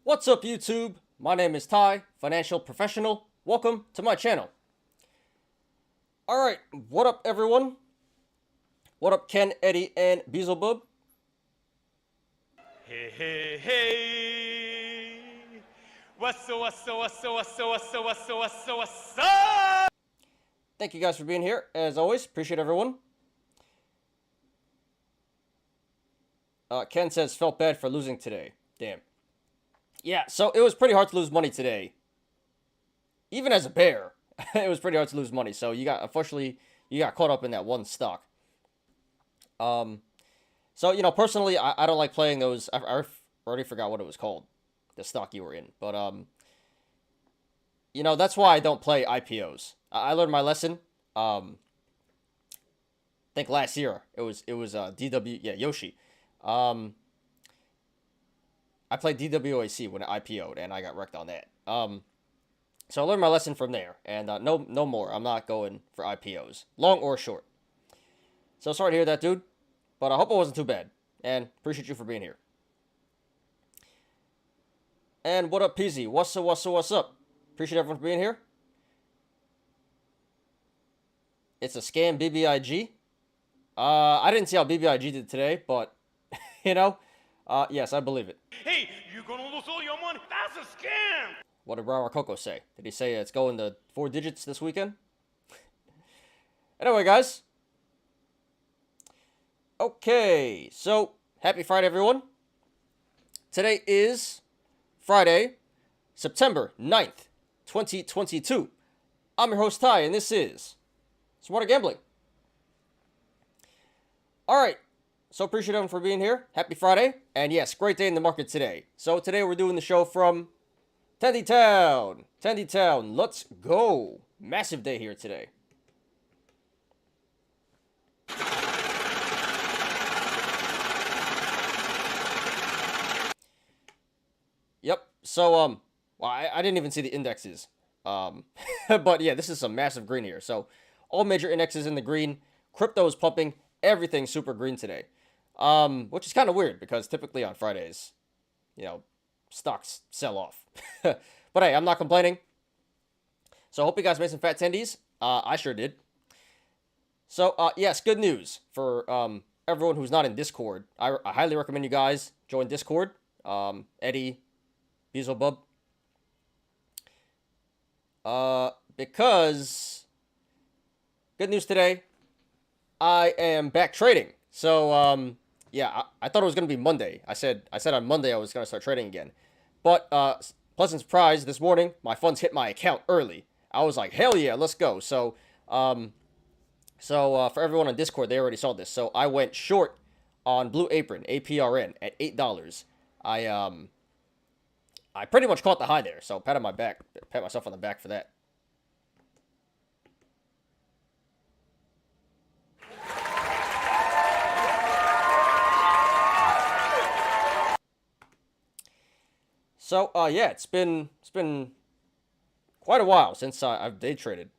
What's up, YouTube? My name is Ty, financial professional. Welcome to my channel. Alright, what up, everyone? What up, Ken, Eddie, and Beelzebub? Hey, hey, hey! What's up? Thank you guys for being here, as always. Appreciate everyone. Ken says, felt bad for losing today. Damn. Yeah, so it was pretty hard to lose money today. Even as a bear, it was pretty hard to lose money. So unfortunately, you got caught up in that one stock. So, personally, I don't like playing those. I already forgot what it was called, the stock you were in. But, that's why I don't play IPOs. I learned my lesson. I think last year it was DW, Yoshi. I played DWAC when it IPO'd, and I got wrecked on that. So I learned my lesson from there, and no more. I'm not going for IPOs, long or short. So sorry to hear that, dude, but I hope it wasn't too bad, and appreciate you for being here. And what up, PZ? What's up? Appreciate everyone for being here. It's a scam, BBIG. I didn't see how BBIG did today, but, yes, I believe it. Hey, you gonna lose all your money? That's a scam! What did Brower Coco say? Did he say it's going to 4 digits this weekend? Anyway, guys. Okay, so happy Friday, everyone. Today is Friday, September 9th, 2022. I'm your host, Ty, and this is Smarter Gambling. Alright, so appreciate everyone for being here. Happy Friday, and yes, great day in the market today. So today we're doing the show from Tandytown. Tandytown, let's go. Massive day here today. Yep, so, well, I didn't even see the indexes. But yeah, this is some massive green here. So, all major indexes in the green. Crypto is pumping. Everything's super green today. Which is kind of weird because typically on Fridays, stocks sell off. But hey, I'm not complaining. So I hope you guys made some fat tendies. I sure did. So, yes, good news for everyone who's not in Discord. I highly recommend you guys join Discord. Eddie, Beelzebub. Because, good news today, I am back trading. So, yeah, I thought it was going to be Monday. I said on Monday I was going to start trading again. But, pleasant surprise, this morning, my funds hit my account early. I was like, hell yeah, let's go. So, for everyone on Discord, they already saw this. So, I went short on Blue Apron, APRN, at $8. I pretty much caught the high there. So, pat myself on the back for that. So, yeah, it's been quite a while since I've day traded.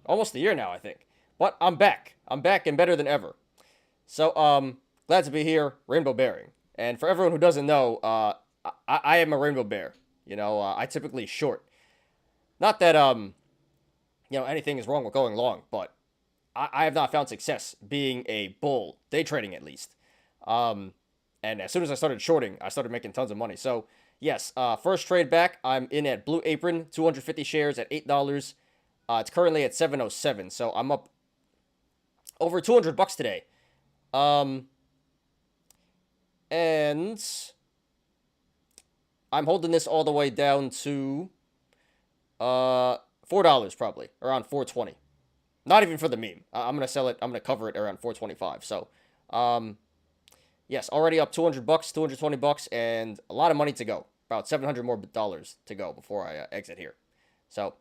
Almost a year now, I think. But I'm back. I'm back and better than ever. So, glad to be here, Rainbow Bearing. And for everyone who doesn't know, I am a Rainbow Bear. I typically short. Not that, anything is wrong with going long, but I have not found success being a bull, day trading at least. And as soon as I started shorting, I started making tons of money. So, yes, first trade back, I'm in at Blue Apron, 250 shares at $8. It's currently at 707, so I'm up over $200 today. And I'm holding this all the way down to $4 probably, around $4.20. Not even for the meme. I'm going to sell it, I'm going to cover it around $4.25. So, yes, already up $200, $220, and a lot of money to go. About $700 more to go before I exit here. So,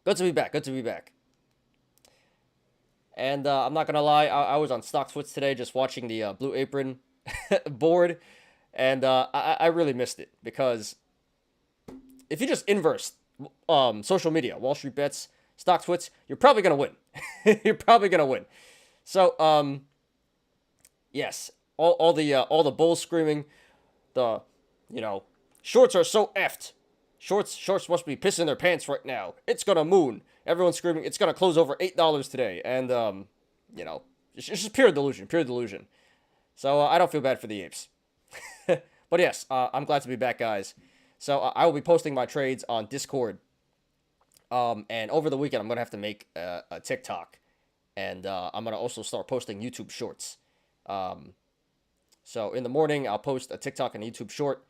good to be back. Good to be back. And I'm not gonna lie, I was on StockTwits today, just watching the Blue Apron board, and I really missed it because if you just inverse social media, Wall Street Bets, StockTwits, you're probably gonna win. You're probably gonna win. So, yes. All the bulls screaming, the, you know, shorts are so effed. Shorts must be pissing their pants right now. It's gonna moon. Everyone's screaming, it's gonna close over $8 today. And, you know, it's just pure delusion, pure delusion. So, I don't feel bad for the apes. But yes, I'm glad to be back, guys. So, I will be posting my trades on Discord. And over the weekend, I'm gonna have to make a TikTok. And, I'm gonna also start posting YouTube shorts. So, in the morning, I'll post a TikTok and a YouTube short.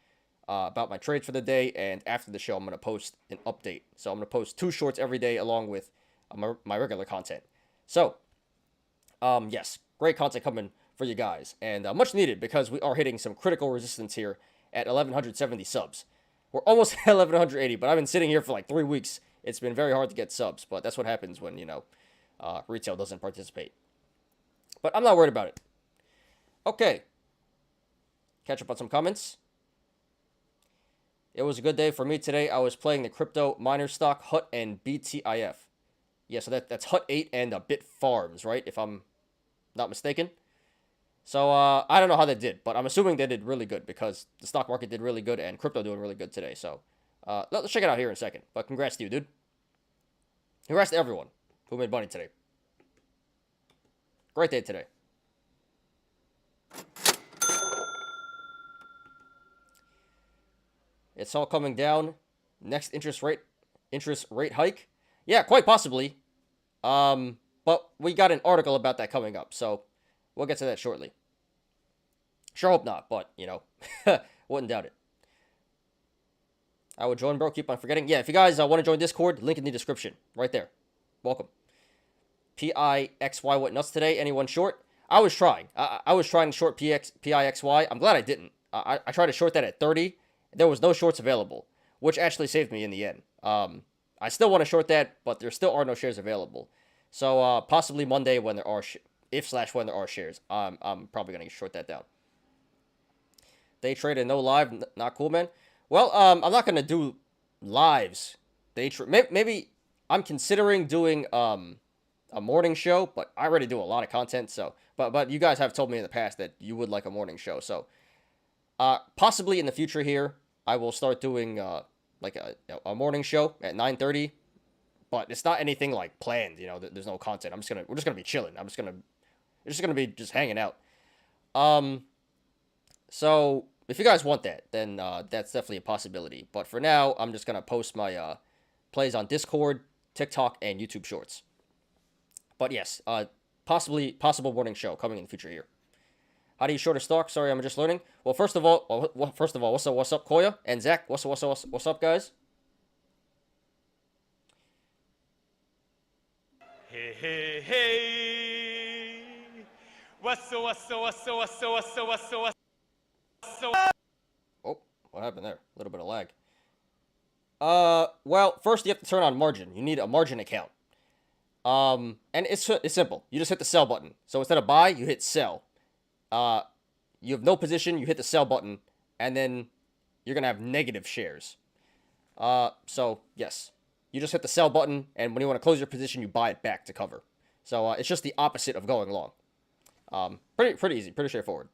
About my trades for the day, and after the show, I'm going to post an update. So I'm going to post 2 shorts every day along with my regular content. So, yes, great content coming for you guys, and much needed because we are hitting some critical resistance here at 1,170 subs. We're almost at 1,180, but I've been sitting here for like 3 weeks. It's been very hard to get subs, but that's what happens when, you know, retail doesn't participate. But I'm not worried about it. Okay. Catch up on some comments. It was a good day for me today. I was playing the crypto miner stock, HUT and BTIF. Yeah, so that's HUT 8 and Bit Farms, right? If I'm not mistaken. So, I don't know how they did, but I'm assuming they did really good because the stock market did really good and crypto doing really good today. So, let's check it out here in a second. But congrats to you, dude. Congrats to everyone who made money today. Great day today. It's all coming down. Next interest rate hike? Yeah, quite possibly. But we got an article about that coming up, so we'll get to that shortly. Sure hope not, but, you know, wouldn't doubt it. I would join, bro. Keep on forgetting. Yeah, if you guys want to join Discord, link in the description. Right there. Welcome. PIXY went nuts today. Anyone short? I was trying. I was trying to short PIXY. I'm glad I didn't. I tried to short that at 30. There was no shorts available, which actually saved me in the end. I still want to short that, but there still are no shares available. So possibly Monday when there are, when there are shares, I'm probably gonna short that down. Day trade and no live, not cool, man. Well, I'm not gonna do lives. Maybe I'm considering doing a morning show, but I already do a lot of content. So, but you guys have told me in the past that you would like a morning show, so. Possibly in the future here, I will start doing like a morning show at 9:30, but it's not anything like planned. You know, there's no content. We're just gonna be chilling. It's just gonna be just hanging out. So if you guys want that, then that's definitely a possibility. But for now, I'm just gonna post my plays on Discord, TikTok, and YouTube Shorts. But yes, possible morning show coming in the future here. How do you short a stock? Sorry, I'm just learning. Well, first of all, what's up, Koya and Zach? What's up, guys? Hey, hey, hey. What's up? Oh, what happened there? A little bit of lag. Well, first you have to turn on margin. You need a margin account. And it's simple. You just hit the sell button. So instead of buy, you hit sell. You have no position, you hit the sell button, and then you're going to have negative shares. So, yes. You just hit the sell button, and when you want to close your position, you buy it back to cover. So, it's just the opposite of going long. Pretty easy, pretty straightforward.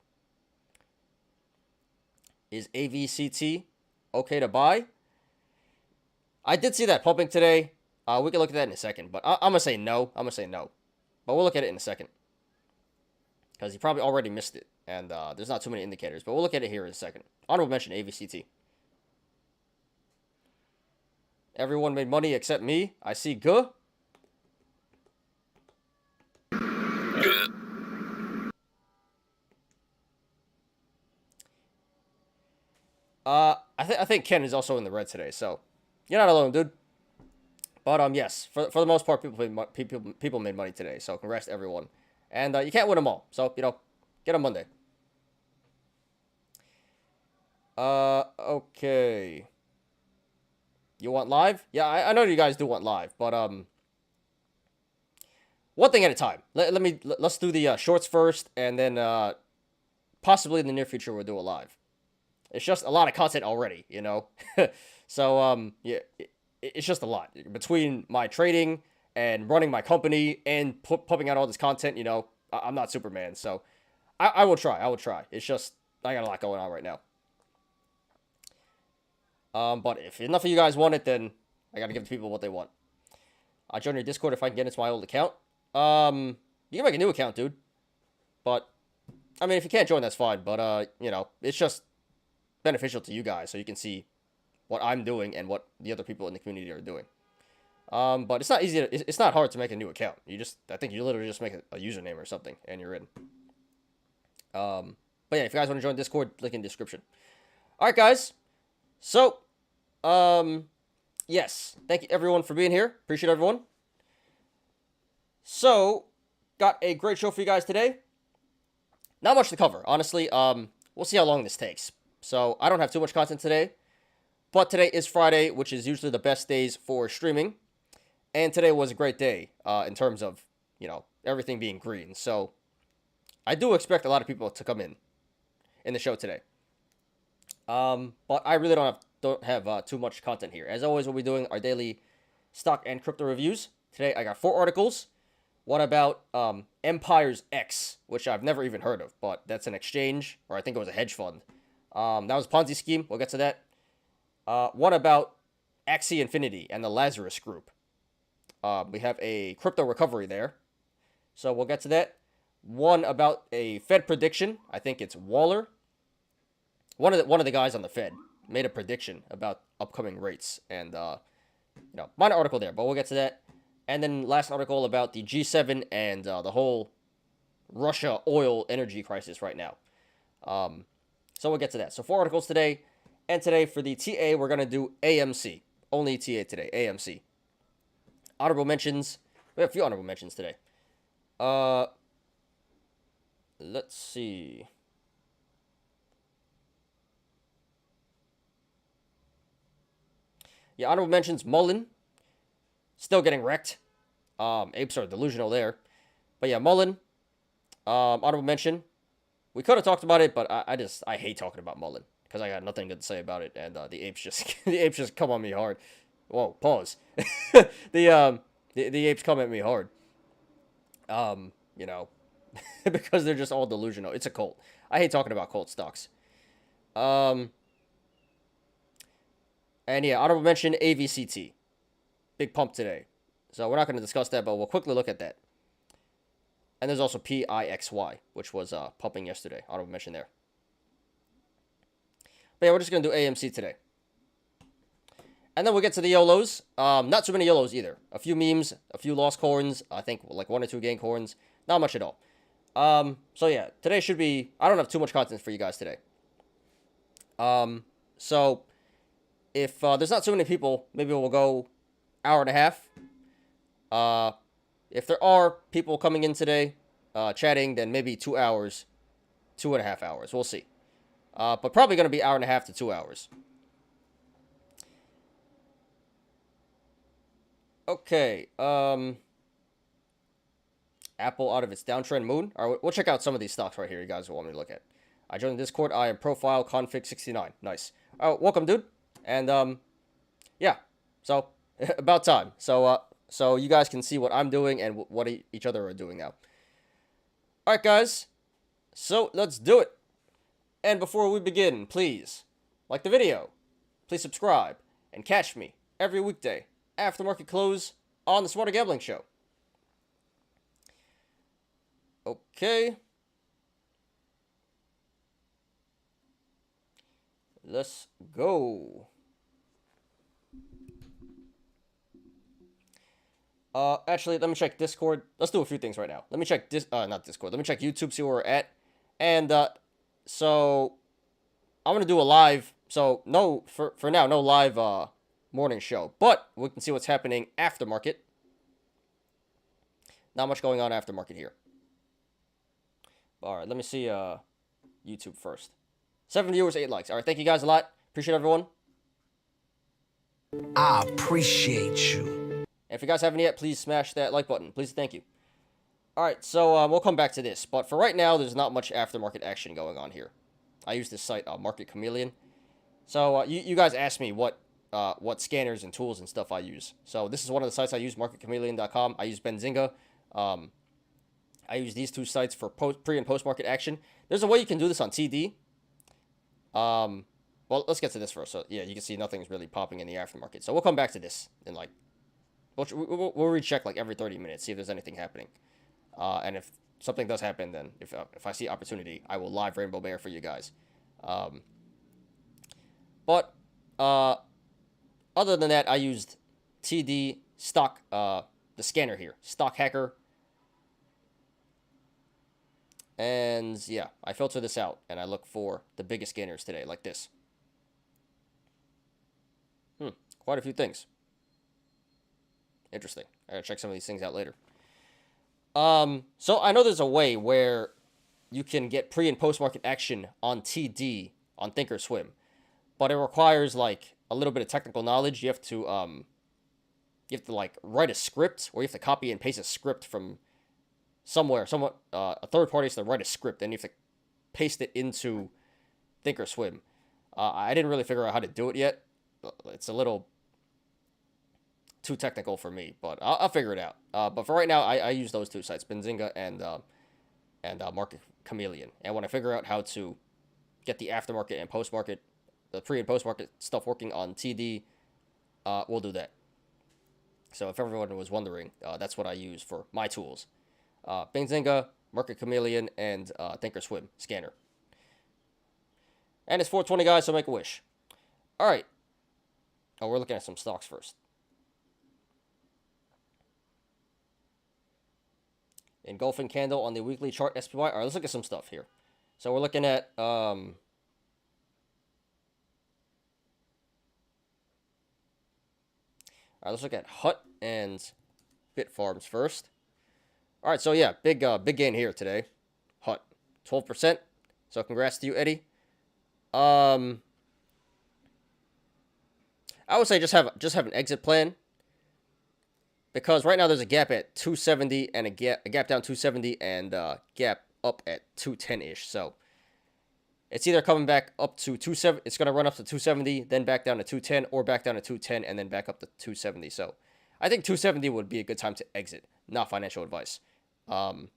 Is AVCT okay to buy? I did see that pumping today. We can look at that in a second, but I'm going to say no. But we'll look at it in a second. Because you probably already missed it, and there's not too many indicators. But we'll look at it here in a second. Honorable mention, AVCT. Everyone made money except me. I see Guh. I think Ken is also in the red today, so you're not alone, dude. But yes, for the most part, people made money today, so congrats to everyone. And you can't win them all, so, you know, get them Monday. Okay. You want live? Yeah, I know you guys do want live, but, one thing at a time. Let's do the shorts first, and then, possibly in the near future, we'll do a live. It's just a lot of content already, you know? So, yeah, it's just a lot. Between my trading and running my company and pumping out all this content, you know, I'm not Superman, so I will try. It's just, I got a lot going on right now. But if enough of you guys want it, then I gotta give the people what they want. I'll join your Discord if I can get into my old account. You can make a new account, dude. But, I mean, if you can't join, that's fine. But, you know, it's just beneficial to you guys so you can see what I'm doing and what the other people in the community are doing. But it's not easy. It's not hard to make a new account. I think you literally just make a username or something and you're in. But yeah, if you guys want to join Discord, link in the description. All right, guys. So, yes, thank you everyone for being here. Appreciate everyone. So, got a great show for you guys today. Not much to cover, honestly. We'll see how long this takes. So, I don't have too much content today. But today is Friday, which is usually the best days for streaming. And today was a great day in terms of, you know, everything being green. So, I do expect a lot of people to come in the show today. But I really don't have too much content here. As always, we'll be doing our daily stock and crypto reviews. Today, I got 4 articles. One about Empire's X, which I've never even heard of, but that's an exchange, or I think it was a hedge fund. That was a Ponzi scheme. We'll get to that. One about Axie Infinity and the Lazarus Group. We have a crypto recovery there, so we'll get to that. One about a Fed prediction. I think it's Waller. One of the guys on the Fed made a prediction about upcoming rates, and you know, minor article there, but we'll get to that. And then last article about the G7 and the whole Russia oil energy crisis right now. So we'll get to that. So 4 articles today. And today for the TA, we're going to do AMC. Only TA today, AMC. Honorable mentions. We have a few honorable mentions today. Let's see. Yeah, honorable mentions, Mullen. Still getting wrecked. Apes are delusional there. But yeah, Mullen. Honorable mention. We could have talked about it, but I hate talking about Mullen because I got nothing good to say about it, and the apes just come on me hard. Whoa, pause. the apes come at me hard. You know, because they're just all delusional. It's a cult. I hate talking about cult stocks. And yeah, honorable mention AVCT. Big pump today. So we're not going to discuss that, but we'll quickly look at that. And there's also PIXY, which was pumping yesterday. Honorable mention there. But yeah, we're just going to do AMC today. And then we'll get to the Yolos. Not too many Yolos either. A few memes, a few lost coins. I think like 1 or 2 gain coins. Not much at all. So yeah, today should be... I don't have too much content for you guys today. So if there's not too many people, maybe we'll go hour and a half. If there are people coming in today, chatting, then maybe 2 hours, 2.5 hours. We'll see. But probably going to be hour and a half to 2 hours. Okay. Apple out of its downtrend moon. All right, we'll check out some of these stocks right here you guys want me to look at. I joined the Discord. I am profile config 69. Nice. All right, welcome, dude. And yeah. So about time. So you guys can see what I'm doing and what each other are doing now. All right, guys. So let's do it. And before we begin, please like the video, please subscribe, and catch me every weekday after market close on the Smarter Gambling Show. Okay. Let's go. Actually, let me check Discord. Let's do a few things right now. Let me check not Discord. Let me check YouTube, see where we're at. And, so I'm gonna do a live. So no, for now, no live morning show, but we can see what's happening after market. Not much going on after market here. All right, let me see YouTube first. 7 viewers, 8 likes. All right, thank you guys a lot. Appreciate everyone. I appreciate you. And if you guys haven't yet, please smash that like button. Please, thank you. All right, so we'll come back to this. But for right now, there's not much aftermarket action going on here. I use this site, Market Chameleon. So you guys asked me what scanners and tools and stuff I use. So this is one of the sites I use, marketchameleon.com. I use Benzinga. I use these 2 sites for pre and post market action. There's a way you can do this on TD. But well, let's get to this first. So yeah, you can see nothing's really popping in the aftermarket. So we'll come back to this in like, we'll recheck like every 30 minutes, see if there's anything happening. And if something does happen, then if I see opportunity, I will live Rainbow Bear for you guys. But other than that, I used TD Stock, the scanner here, Stock Hacker. And yeah, I filter this out and I look for the biggest scanners today, like this. Quite a few things. Interesting. I gotta check some of these things out later. So I know there's a way where you can get pre and post market action on TD on Thinkorswim, but it requires like a little bit of technical knowledge. You have to like write a script, or you have to copy and paste a script from somewhere. A third party has to write a script, and you have to paste it into Thinkorswim. I didn't really figure out how to do it yet. It's a little too technical for me, but I'll figure it out. But for right now, I use those two sites, Benzinga and Market Chameleon. And when I figure out how to get the aftermarket and post-market, the pre and post-market stuff working on TD, we'll do that. So if everyone was wondering, that's what I use for my tools. Benzinga, Market Chameleon, and Thinkorswim scanner. And it's 420, guys, so make a wish. All right. Oh, we're looking at some stocks first. Engulfing candle on the weekly chart SPY. All right, let's look at some stuff here. So we're looking at all right, let's look at HUT and Bitfarms first. All right, so yeah, big gain here today. HUT 12%. So congrats to you, Eddie. I would say just have an exit plan, because right now there's a gap at 270 and a gap down 270 and gap up at 210-ish. So it's either coming back up to 270, it's going to run up to 270, then back down to 210, or back down to 210 and then back up to 270. So I think 270 would be a good time to exit, not financial advice. But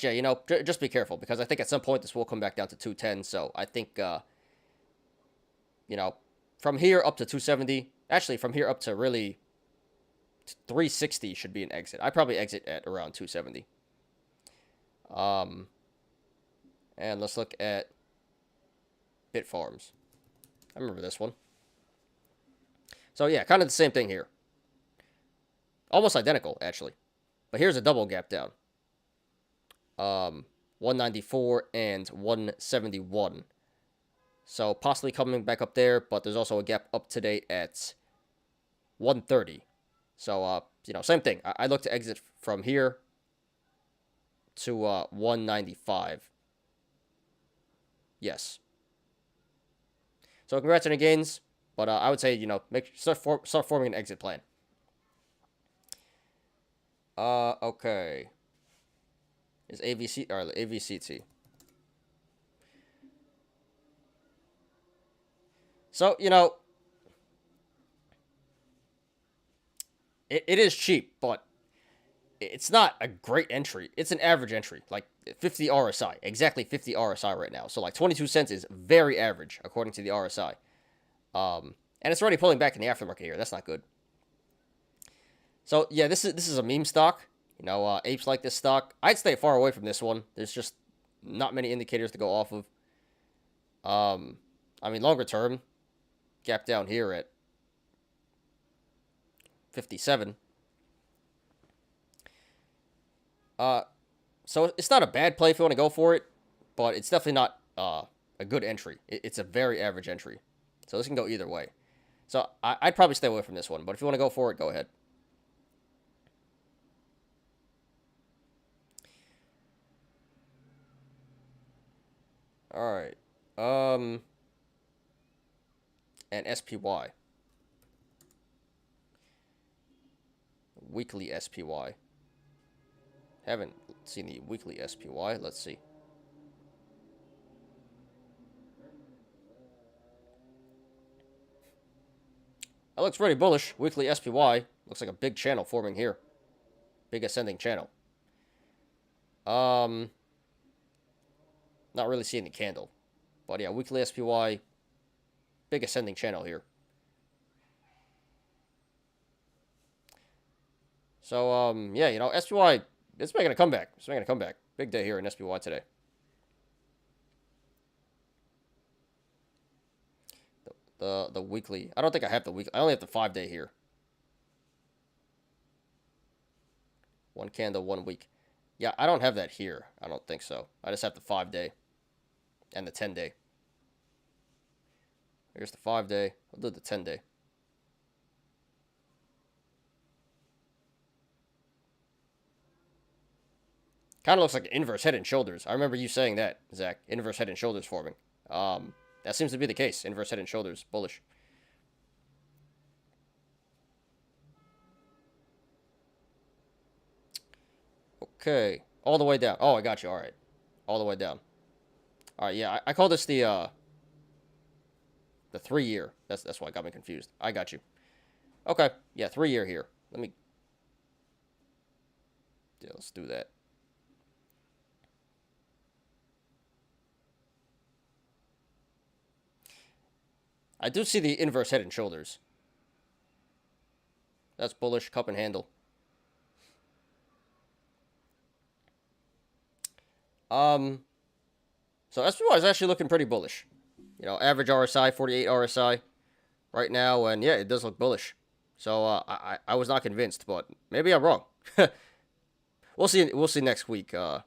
yeah, you know, just be careful, because I think at some point this will come back down to 210. So I think, you know, from here up to 270, actually from here up to really 360 should be an exit. I probably exit at around 270. And let's look at Bitfarms. I remember this one. So yeah, kind of the same thing here. Almost identical, actually. But here's a double gap down. 194 and 171. So possibly coming back up there, but there's also a gap up today at 130. So, you know, same thing. I look to exit from here to 195. Yes. So congrats on the gains, but I would say, you know, start forming an exit plan. Okay. Is AVC or AVCT? So, you know, it is cheap, but it's not a great entry. It's an average entry, like 50 RSI, exactly 50 RSI right now. So like 22 cents is very average according to the RSI. And it's already pulling back in the aftermarket here. That's not good. So yeah, this is a meme stock. You know, apes like this stock. I'd stay far away from this one. There's just not many indicators to go off of. I mean, longer term, gap down here at 57. So it's not a bad play if you want to go for it, but it's definitely not a good entry. It's a very average entry. So this can go either way. So I'd probably stay away from this one, but if you want to go for it, go ahead. All right. And SPY. Weekly SPY. Haven't seen the weekly SPY. Let's see. That looks pretty bullish. Weekly SPY. Looks like a big channel forming here. Big ascending channel. Not really seeing the candle. But yeah, weekly SPY, big ascending channel here. So, yeah, you know, SPY, it's making a comeback. It's making a comeback. Big day here in SPY today. The weekly. I don't think I have the weekly. I only have the 5-day here. 1 candle, 1 week. Yeah, I don't have that here. I don't think so. I just have the 5-day and the 10-day. Here's the 5-day. I'll do the 10-day. Kind of looks like an inverse head and shoulders. I remember you saying that, Zach. Inverse head and shoulders forming. That seems to be the case. Inverse head and shoulders, bullish. Okay, all the way down. Oh, I got you. All right, all the way down. All right, yeah, I call this the 3-year. That's why it got me confused. I got you. Okay, yeah, 3-year here. Let me. Yeah, let's do that. I do see the inverse head and shoulders. That's bullish, cup and handle. So SPY is actually looking pretty bullish. You know, average RSI, 48 RSI right now, and yeah, it does look bullish. So I was not convinced, but maybe I'm wrong. We'll see. We'll see next week. We'll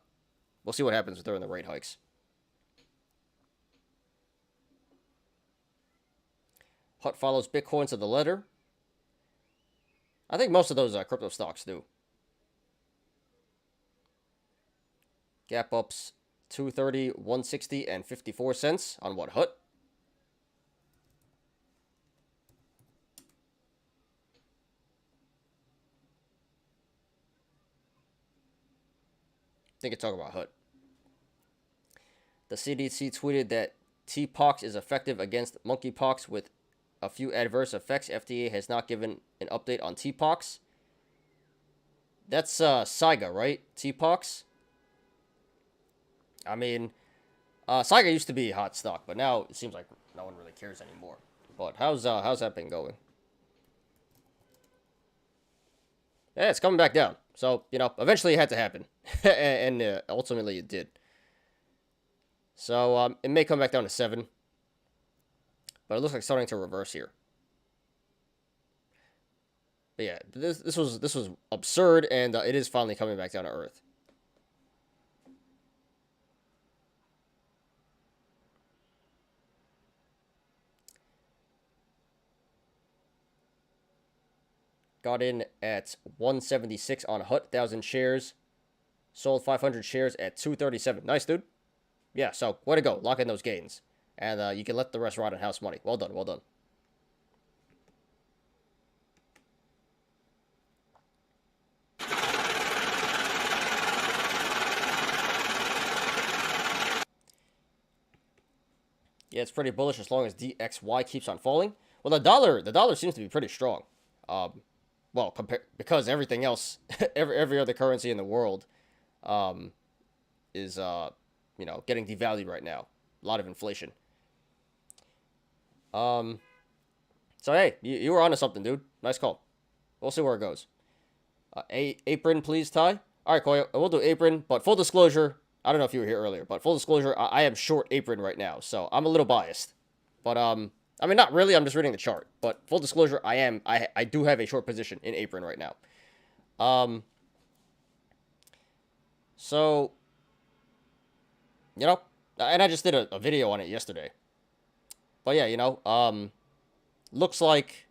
see what happens during the rate hikes. HUT follows Bitcoin to the letter. I think most of those crypto stocks do. Gap ups 230, 160, and 54 cents on what, HUT? I think it's talking about HUT. The CDC tweeted that TPOXX is effective against monkeypox with a few adverse effects. FDA has not given an update on TPOXX. That's Saiga, right? TPOXX? I mean, Saiga used to be a hot stock, but now it seems like no one really cares anymore. But how's that been going? Yeah, it's coming back down. So, you know, eventually it had to happen. and ultimately it did. So, it may come back down to 7. But it looks like it's starting to reverse here. But yeah, this was absurd, and it is finally coming back down to earth. Got in at 176 on HUT, 1,000 shares. Sold 500 shares at 237. Nice, dude. Yeah, so way to go. Lock in those gains. And you can let the rest ride on house money. Well done, well done. Yeah, it's pretty bullish as long as DXY keeps on falling. Well, the dollar seems to be pretty strong. Well, because everything else, every other currency in the world, is you know, getting devalued right now. A lot of inflation. So hey, you were onto something, dude. Nice call. We'll see where it goes. Apron, please, Ty. All right, Koyo, we'll do apron. But full disclosure, I don't know if you were here earlier, but full disclosure, I am short apron right now, so I'm a little biased. But I mean, not really. I'm just reading the chart. But full disclosure, I do have a short position in apron right now. So, you know, and I just did a video on it yesterday. But yeah, you know, looks like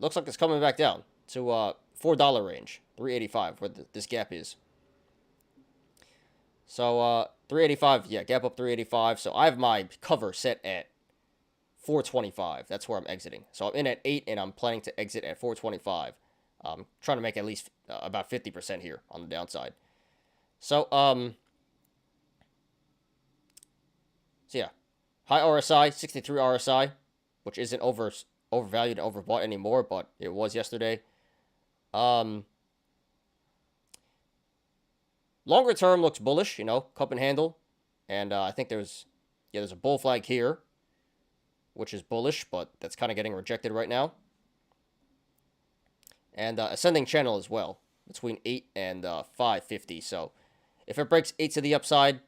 it's coming back down to $4 range, 385, where this gap is. So 385, yeah, gap up 385. So I have my cover set at 425. That's where I'm exiting. So I'm in at 8, and I'm planning to exit at 425. Trying to make at least about 50% here on the downside. So yeah, high RSI, 63 RSI, which isn't overvalued and overbought anymore, but it was yesterday. Looks longer term looks bullish, you know, cup and handle. And I think there's a bull flag here, which is bullish, but that's kind of getting rejected right now. And ascending channel as well, between 8 and 550. So if it breaks 8 to the upside,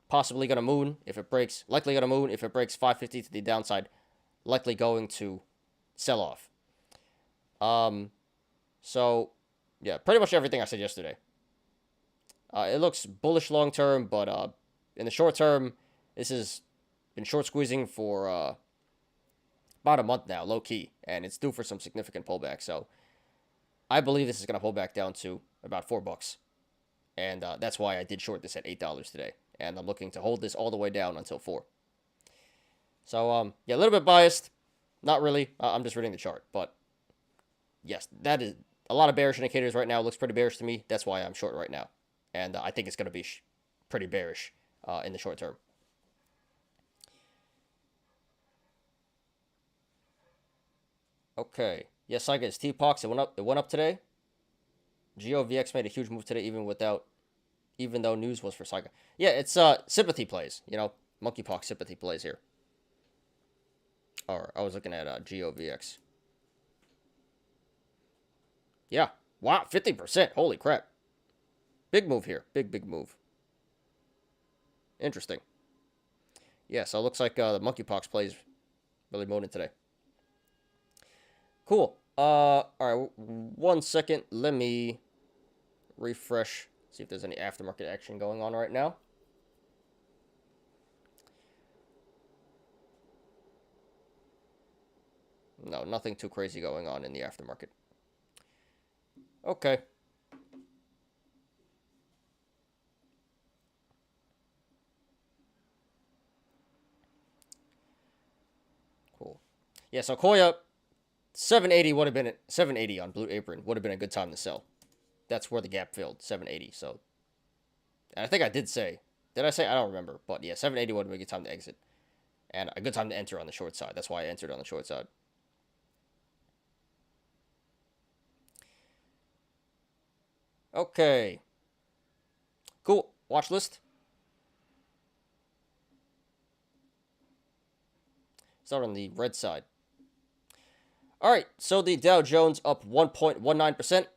possibly going to moon. If it breaks, likely going to moon. If it breaks 550 to the downside, likely going to sell off. So, yeah, pretty much everything I said yesterday. It looks bullish long term, but in the short term, this has been short squeezing for about a month now, low key, and it's due for some significant pullback. So, I believe this is going to pull back down to about $4, and that's why I did short this at $8 today, and I'm looking to hold this all the way down until 4. So, yeah, a little bit biased, not really. I'm just reading the chart, but yes, that is a lot of bearish indicators right now. It looks pretty bearish to me. That's why I'm short right now, and I think it's going to be pretty bearish in the short term. Okay. Yes, I guess T-Pox, it went up today. GOVX made a huge move today, even though news was for Saiga. Yeah, it's sympathy plays, you know, monkeypox sympathy plays here. Or I was looking at GOVX. Yeah, wow, 50%. Holy crap. Big move here. Big move. Interesting. Yeah, so it looks like the monkeypox plays really moaning today. Cool. All right, 1 second. Let me refresh, see if there's any aftermarket action going on right now. No, nothing too crazy going on in the aftermarket. Okay. Cool. Yeah, so Koya, 780 would have been 780 on Blue Apron would have been a good time to sell. That's where the gap filled, 780. So, and I think I did say, did I say? I don't remember, but yeah, 780 would have been a good time to exit, and a good time to enter on the short side. That's why I entered on the short side. Okay. Cool. Watch list. Start on the red side. All right, so the Dow Jones up 1.19%,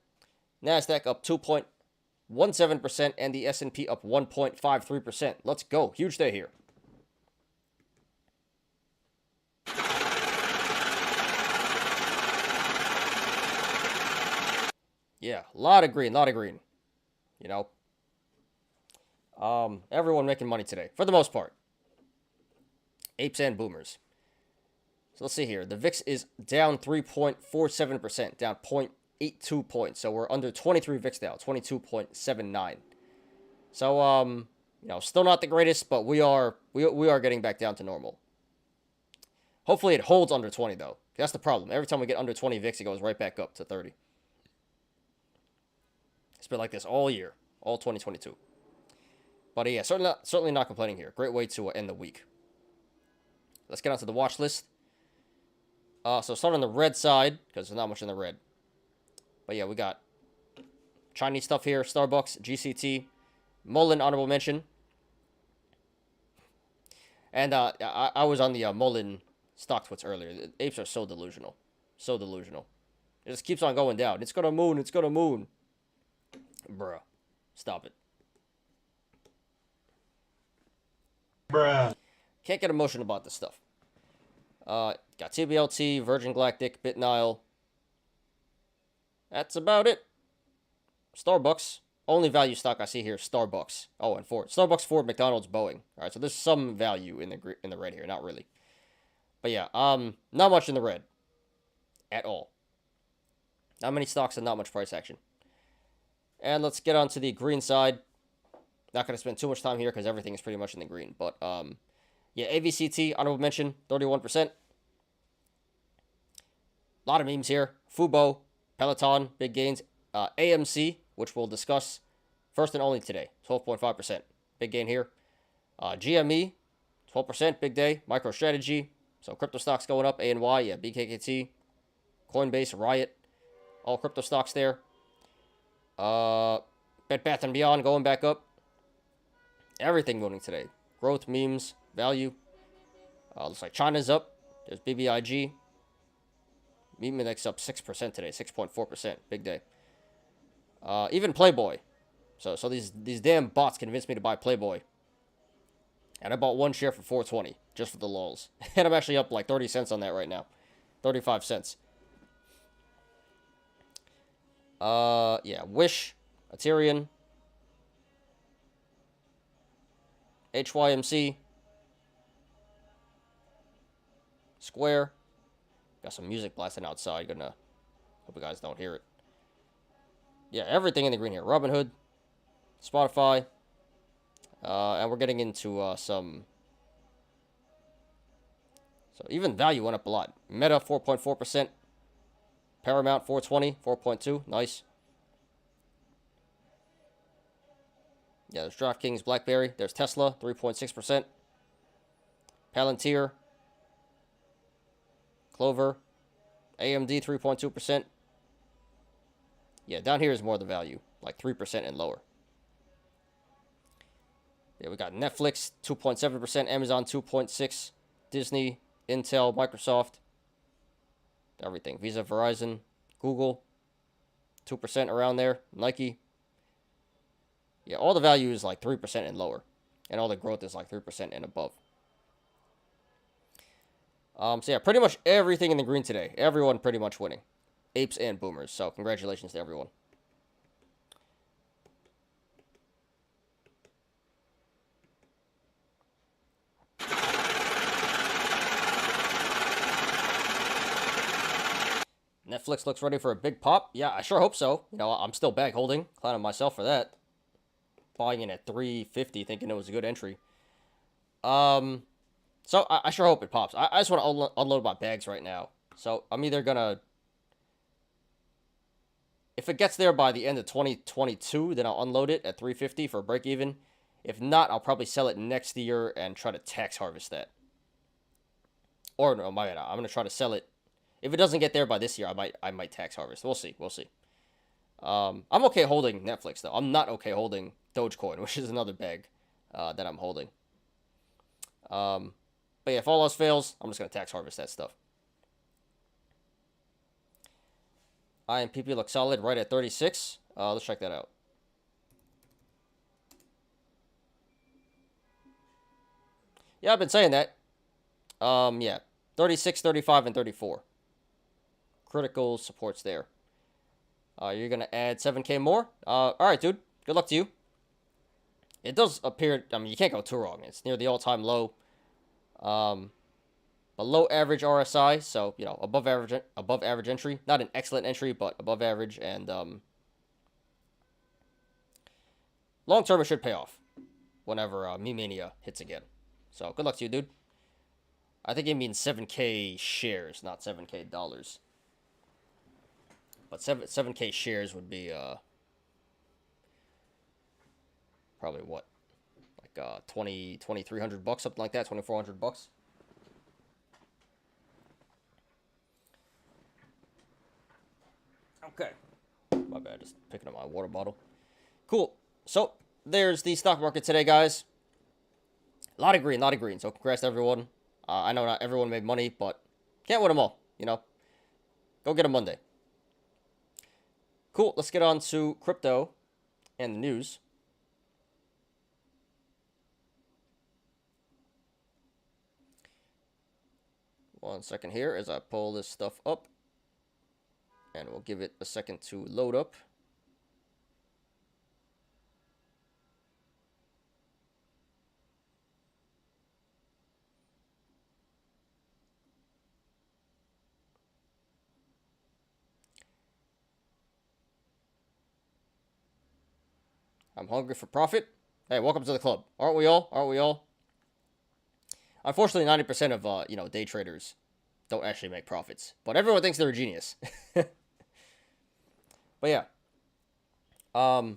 NASDAQ up 2.17%, and the S&P up 1.53%. Let's go. Huge day here. Yeah, a lot of green. You know, everyone making money today, for the most part. Apes and boomers. So let's see here. The VIX is down 3.47%, down 0.82 points. So we're under 23 VIX now, 22.79. So, you know, still not the greatest, but we are getting back down to normal. Hopefully it holds under 20, though. That's the problem. Every time we get under 20 VIX, it goes right back up to 30. It's been like this all year, all 2022. But yeah, certainly not complaining here. Great way to end the week. Let's get onto the watch list. So start on the red side, because there's not much in the red. But yeah, we got Chinese stuff here. Starbucks, GCT, Mullen, honorable mention. And I was on the Mullen StockTwits earlier. The apes are so delusional. So delusional. It just keeps on going down. It's gonna moon. It's gonna moon. Bruh. Stop it. Bruh. Can't get emotional about this stuff. Got TBLT, Virgin Galactic, BitNile. That's about it. Starbucks. Only value stock I see here, Starbucks. Oh, and Ford. Starbucks, Ford, McDonald's, Boeing. All right, so there's some value in the red here. Not really. But yeah, not much in the red. At all. Not many stocks and not much price action. And let's get on to the green side. Not going to spend too much time here because everything is pretty much in the green. But, yeah, AVCT, honorable mention, 31%. A lot of memes here. Fubo, Peloton, big gains. AMC, which we'll discuss first and only today, 12.5%. Big gain here. GME, 12%, big day. MicroStrategy, so crypto stocks going up. ANY, yeah, BKKT, Coinbase, Riot, all crypto stocks there. Bed Bath & Beyond going back up. Everything moving today. Growth, memes, value. Looks like China's up. There's BBIG. Meme index up 6% today, 6.4%. Big day. Even Playboy. So these damn bots convinced me to buy Playboy. And I bought one share for $4.20 just for the lulz. And I'm actually up like 30 cents on that right now. 35 cents. Yeah, Wish, Ethereum, HYMC, Square. Got some music blasting outside. Hope you guys don't hear it. Yeah, everything in the green here. Robinhood, Spotify, and we're getting into some. So even value went up a lot. Meta 4.4%. Paramount 420, 4.2. Nice. Yeah, there's DraftKings, BlackBerry. There's Tesla 3.6%. Palantir, Clover, AMD 3.2%. Yeah, down here is more the value, like 3% and lower. Yeah, we got Netflix 2.7%, Amazon 2.6%, Disney, Intel, Microsoft, everything. Visa, Verizon, Google, 2% around there. Nike. Yeah, all the value is like 3% and lower. And all the growth is like 3% and above. So yeah, pretty much everything in the green today. Everyone pretty much winning. Apes and boomers. So congratulations to everyone. Netflix looks ready for a big pop. Yeah, I sure hope so. You know, I'm still bag holding. Clowning myself for that. Buying in at 350, thinking it was a good entry. So I sure hope it pops. I just want to unload my bags right now. So I'm either gonna, if it gets there by the end of 2022, then I'll unload it at 350 for a break even. If not, I'll probably sell it next year and try to tax harvest that. Or no, my bad. I'm gonna try to sell it. If it doesn't get there by this year, I might tax harvest. We'll see. I'm okay holding Netflix though. I'm not okay holding Dogecoin, which is another bag that I'm holding. But yeah, if all else fails, I'm just gonna tax harvest that stuff. IMPP looks solid, right at 36. Let's check that out. Yeah, I've been saying that. Yeah, 36, 35, and 34. Critical supports there. You're going to add 7K more? All right, dude. Good luck to you. It does appear, I mean, you can't go too wrong. It's near the all-time low. Below average RSI, so, you know, above average entry. Not an excellent entry, but above average. And long-term, it should pay off whenever Me Mania hits again. So, good luck to you, dude. I think it means 7K shares, not 7K dollars. But 7K shares would be probably what, like 2,300 bucks, something like that, 2,400 bucks. Okay, my bad, just picking up my water bottle. Cool. So there's the stock market today, guys. A lot of green. So congrats to everyone. I know not everyone made money, but can't win them all. You know, go get them Monday. Cool, let's get on to crypto and the news. One second here as I pull this stuff up. And we'll give it a second to load up. I'm hungry for profit. Hey, welcome to the club. Aren't we all? Unfortunately, 90% of, day traders don't actually make profits. But everyone thinks they're a genius. But yeah. Oh,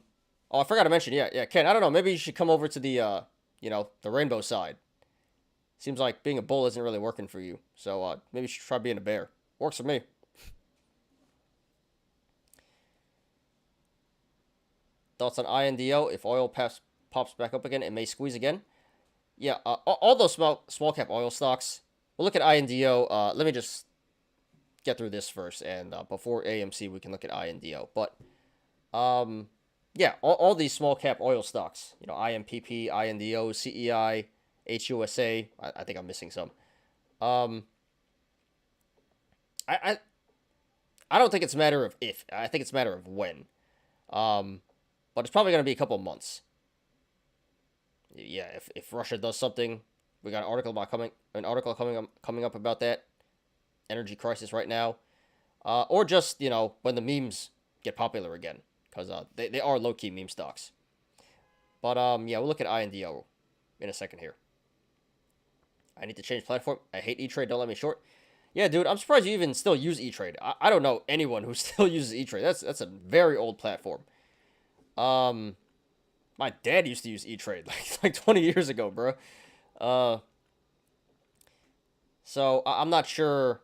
I forgot to mention. Yeah, Ken, I don't know. Maybe you should come over to the, the rainbow side. Seems like being a bull isn't really working for you. So maybe you should try being a bear. Works for me. Thoughts on INDO? If oil pops back up again, it may squeeze again. Yeah, all those small cap oil stocks. We'll look at INDO. Let me just get through this first, and before AMC, we can look at INDO. But yeah, all these small cap oil stocks. You know, IMPP, INDO, CEI, HUSA. I think I'm missing some. I don't think it's a matter of if. I think it's a matter of when. But it's probably going to be a couple of months. Yeah, if Russia does something, we got an article coming up about that energy crisis right now, or just, you know, when the memes get popular again, because they are low key meme stocks. But yeah, we'll look at INDO in a second here. I need to change platform. I hate E-Trade. Don't let me short. Yeah, dude, I'm surprised you even still use E-Trade. I don't know anyone who still uses E-Trade. That's a very old platform. My dad used to use E-Trade like 20 years ago, bro. So I'm not sure.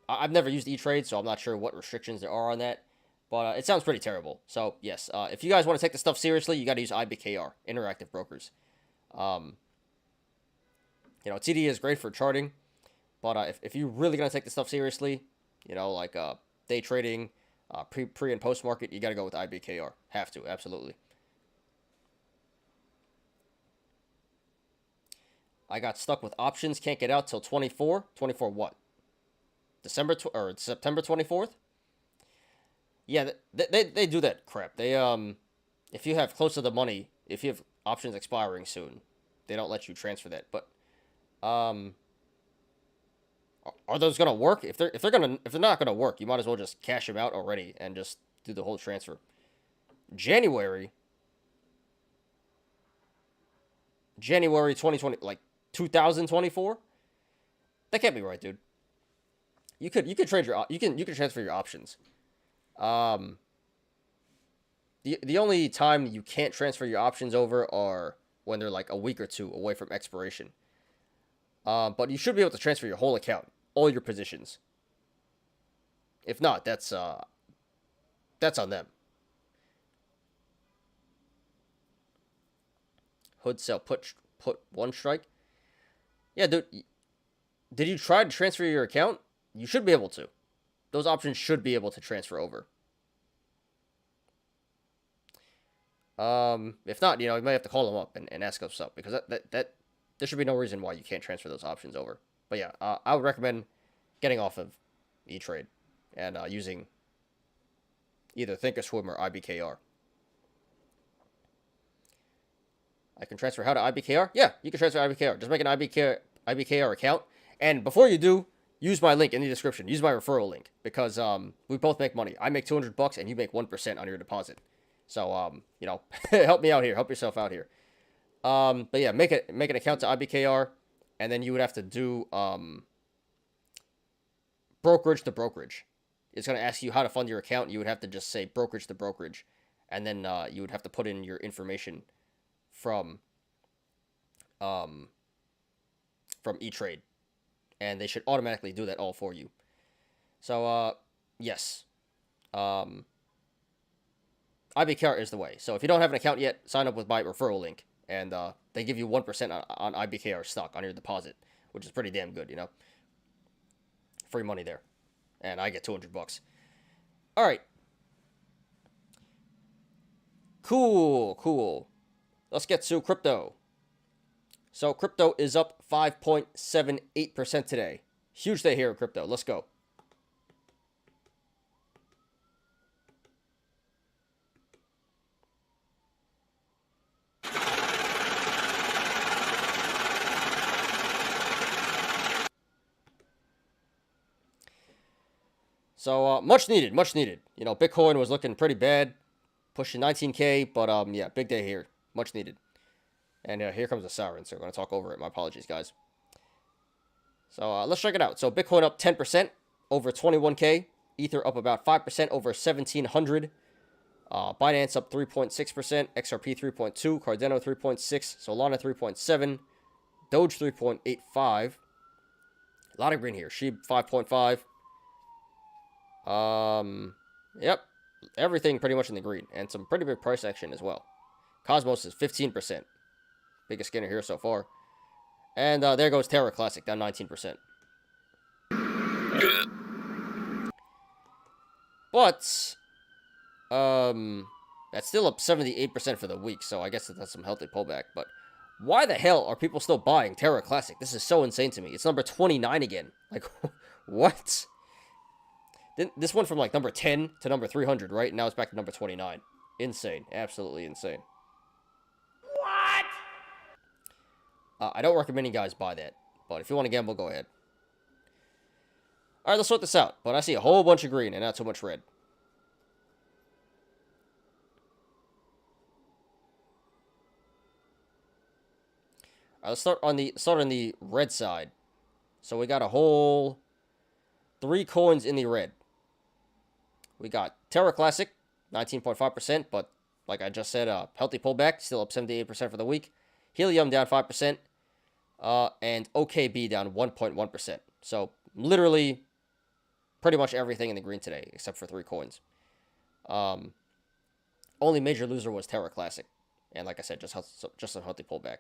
I've never used E-Trade, so I'm not sure what restrictions there are on that. But it sounds pretty terrible. So yes, if you guys want to take this stuff seriously, you got to use IBKR, Interactive Brokers. You know, TD is great for charting, but if you're really gonna take this stuff seriously, you know, like day trading, pre and post market, you got to go with IBKR. Have to, absolutely. I got stuck with options, can't get out till 24. 24 what? September 24th? Yeah, they do that crap. They if you have close to the money, if you have options expiring soon, they don't let you transfer that. But are those gonna work? If they're not gonna work, you might as well just cash them out already and just do the whole transfer. January 2020, like 2024. That can't be right, dude. You could trade you can transfer your options. The only time you can't transfer your options over are when they're like a week or two away from expiration. But you should be able to transfer your whole account, all your positions. If not, that's on them. Hood sell put one strike. Yeah, dude. Did you try to transfer your account? You should be able to. Those options should be able to transfer over. If not, you know, you might have to call them up and ask us up, because that there should be no reason why you can't transfer those options over. But yeah, I would recommend getting off of E-Trade and using either Thinkorswim or IBKR. I can transfer how to IBKR? Yeah, you can transfer IBKR. Just make an IBKR account, and before you do, use my link in the description. Use my referral link, because we both make money. I make $200 and you make 1% on your deposit. So you know, help me out here. Help yourself out here. But yeah, make an account to IBKR, and then you would have to do brokerage to brokerage. It's going to ask you how to fund your account. You would have to just say brokerage to brokerage, and then you would have to put in your information from E-Trade, and they should automatically do that all for you. So yes, IBKR is the way. So if you don't have an account yet, sign up with my referral link, and they give you 1% on IBKR stock on your deposit, which is pretty damn good, you know. Free money there, and I get $200. All right, cool. Let's get to crypto. So crypto is up 5.78% today. Huge day here in crypto. Let's go. So much needed. You know, Bitcoin was looking pretty bad, pushing 19K, but yeah, big day here. Much needed. And here comes the siren, so we're going to talk over it. My apologies, guys. So let's check it out. So Bitcoin up 10% over 21K. Ether up about 5% over 1,700. Binance up 3.6%. XRP 3.2. Cardano 3.6. Solana 3.7. Doge 3.85. A lot of green here. SHIB 5.5. Yep. everything pretty much in the green, and some pretty big price action as well. Cosmos is 15%. Biggest skinner here so far. And there goes Terra Classic, down 19%. But, that's still up 78% for the week, so I guess that's some healthy pullback. But why the hell are people still buying Terra Classic? This is so insane to me. It's number 29 again. Like, what? This went from, like, number 10 to number 300, right? Now it's back to number 29. Insane. Absolutely insane. I don't recommend you guys buy that, but if you want to gamble, go ahead. All right, let's sort this out. But I see a whole bunch of green and not so much red. All right, let's start on the red side. So we got a whole 3 coins in the red. We got Terra Classic, 19.5%, but like I just said, healthy pullback, still up 78% for the week. Helium down 5%, and OKB down 1.1%. So literally pretty much everything in the green today, except for 3 coins. Only major loser was Terra Classic, and like I said, just a healthy pullback.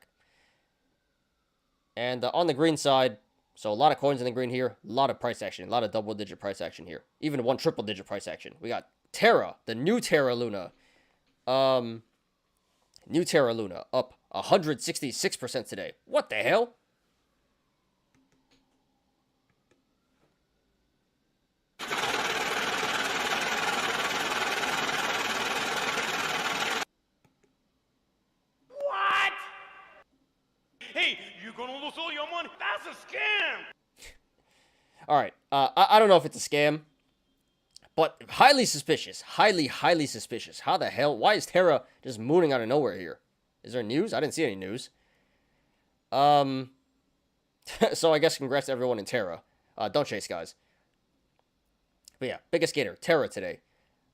And on the green side, so a lot of coins in the green here, a lot of price action, a lot of double-digit price action here, even 1 triple-digit price action. We got Terra, the new Terra Luna, new Terra Luna up 166% today. What the hell? What? Hey, you gonna lose all your money? That's a scam! All right. I don't know if it's a scam, but highly suspicious. Highly suspicious. How the hell? Why is Terra just mooning out of nowhere here? Is there news? I didn't see any news. So I guess congrats to everyone in Terra. Don't chase, guys. But yeah, biggest gainer, Terra today.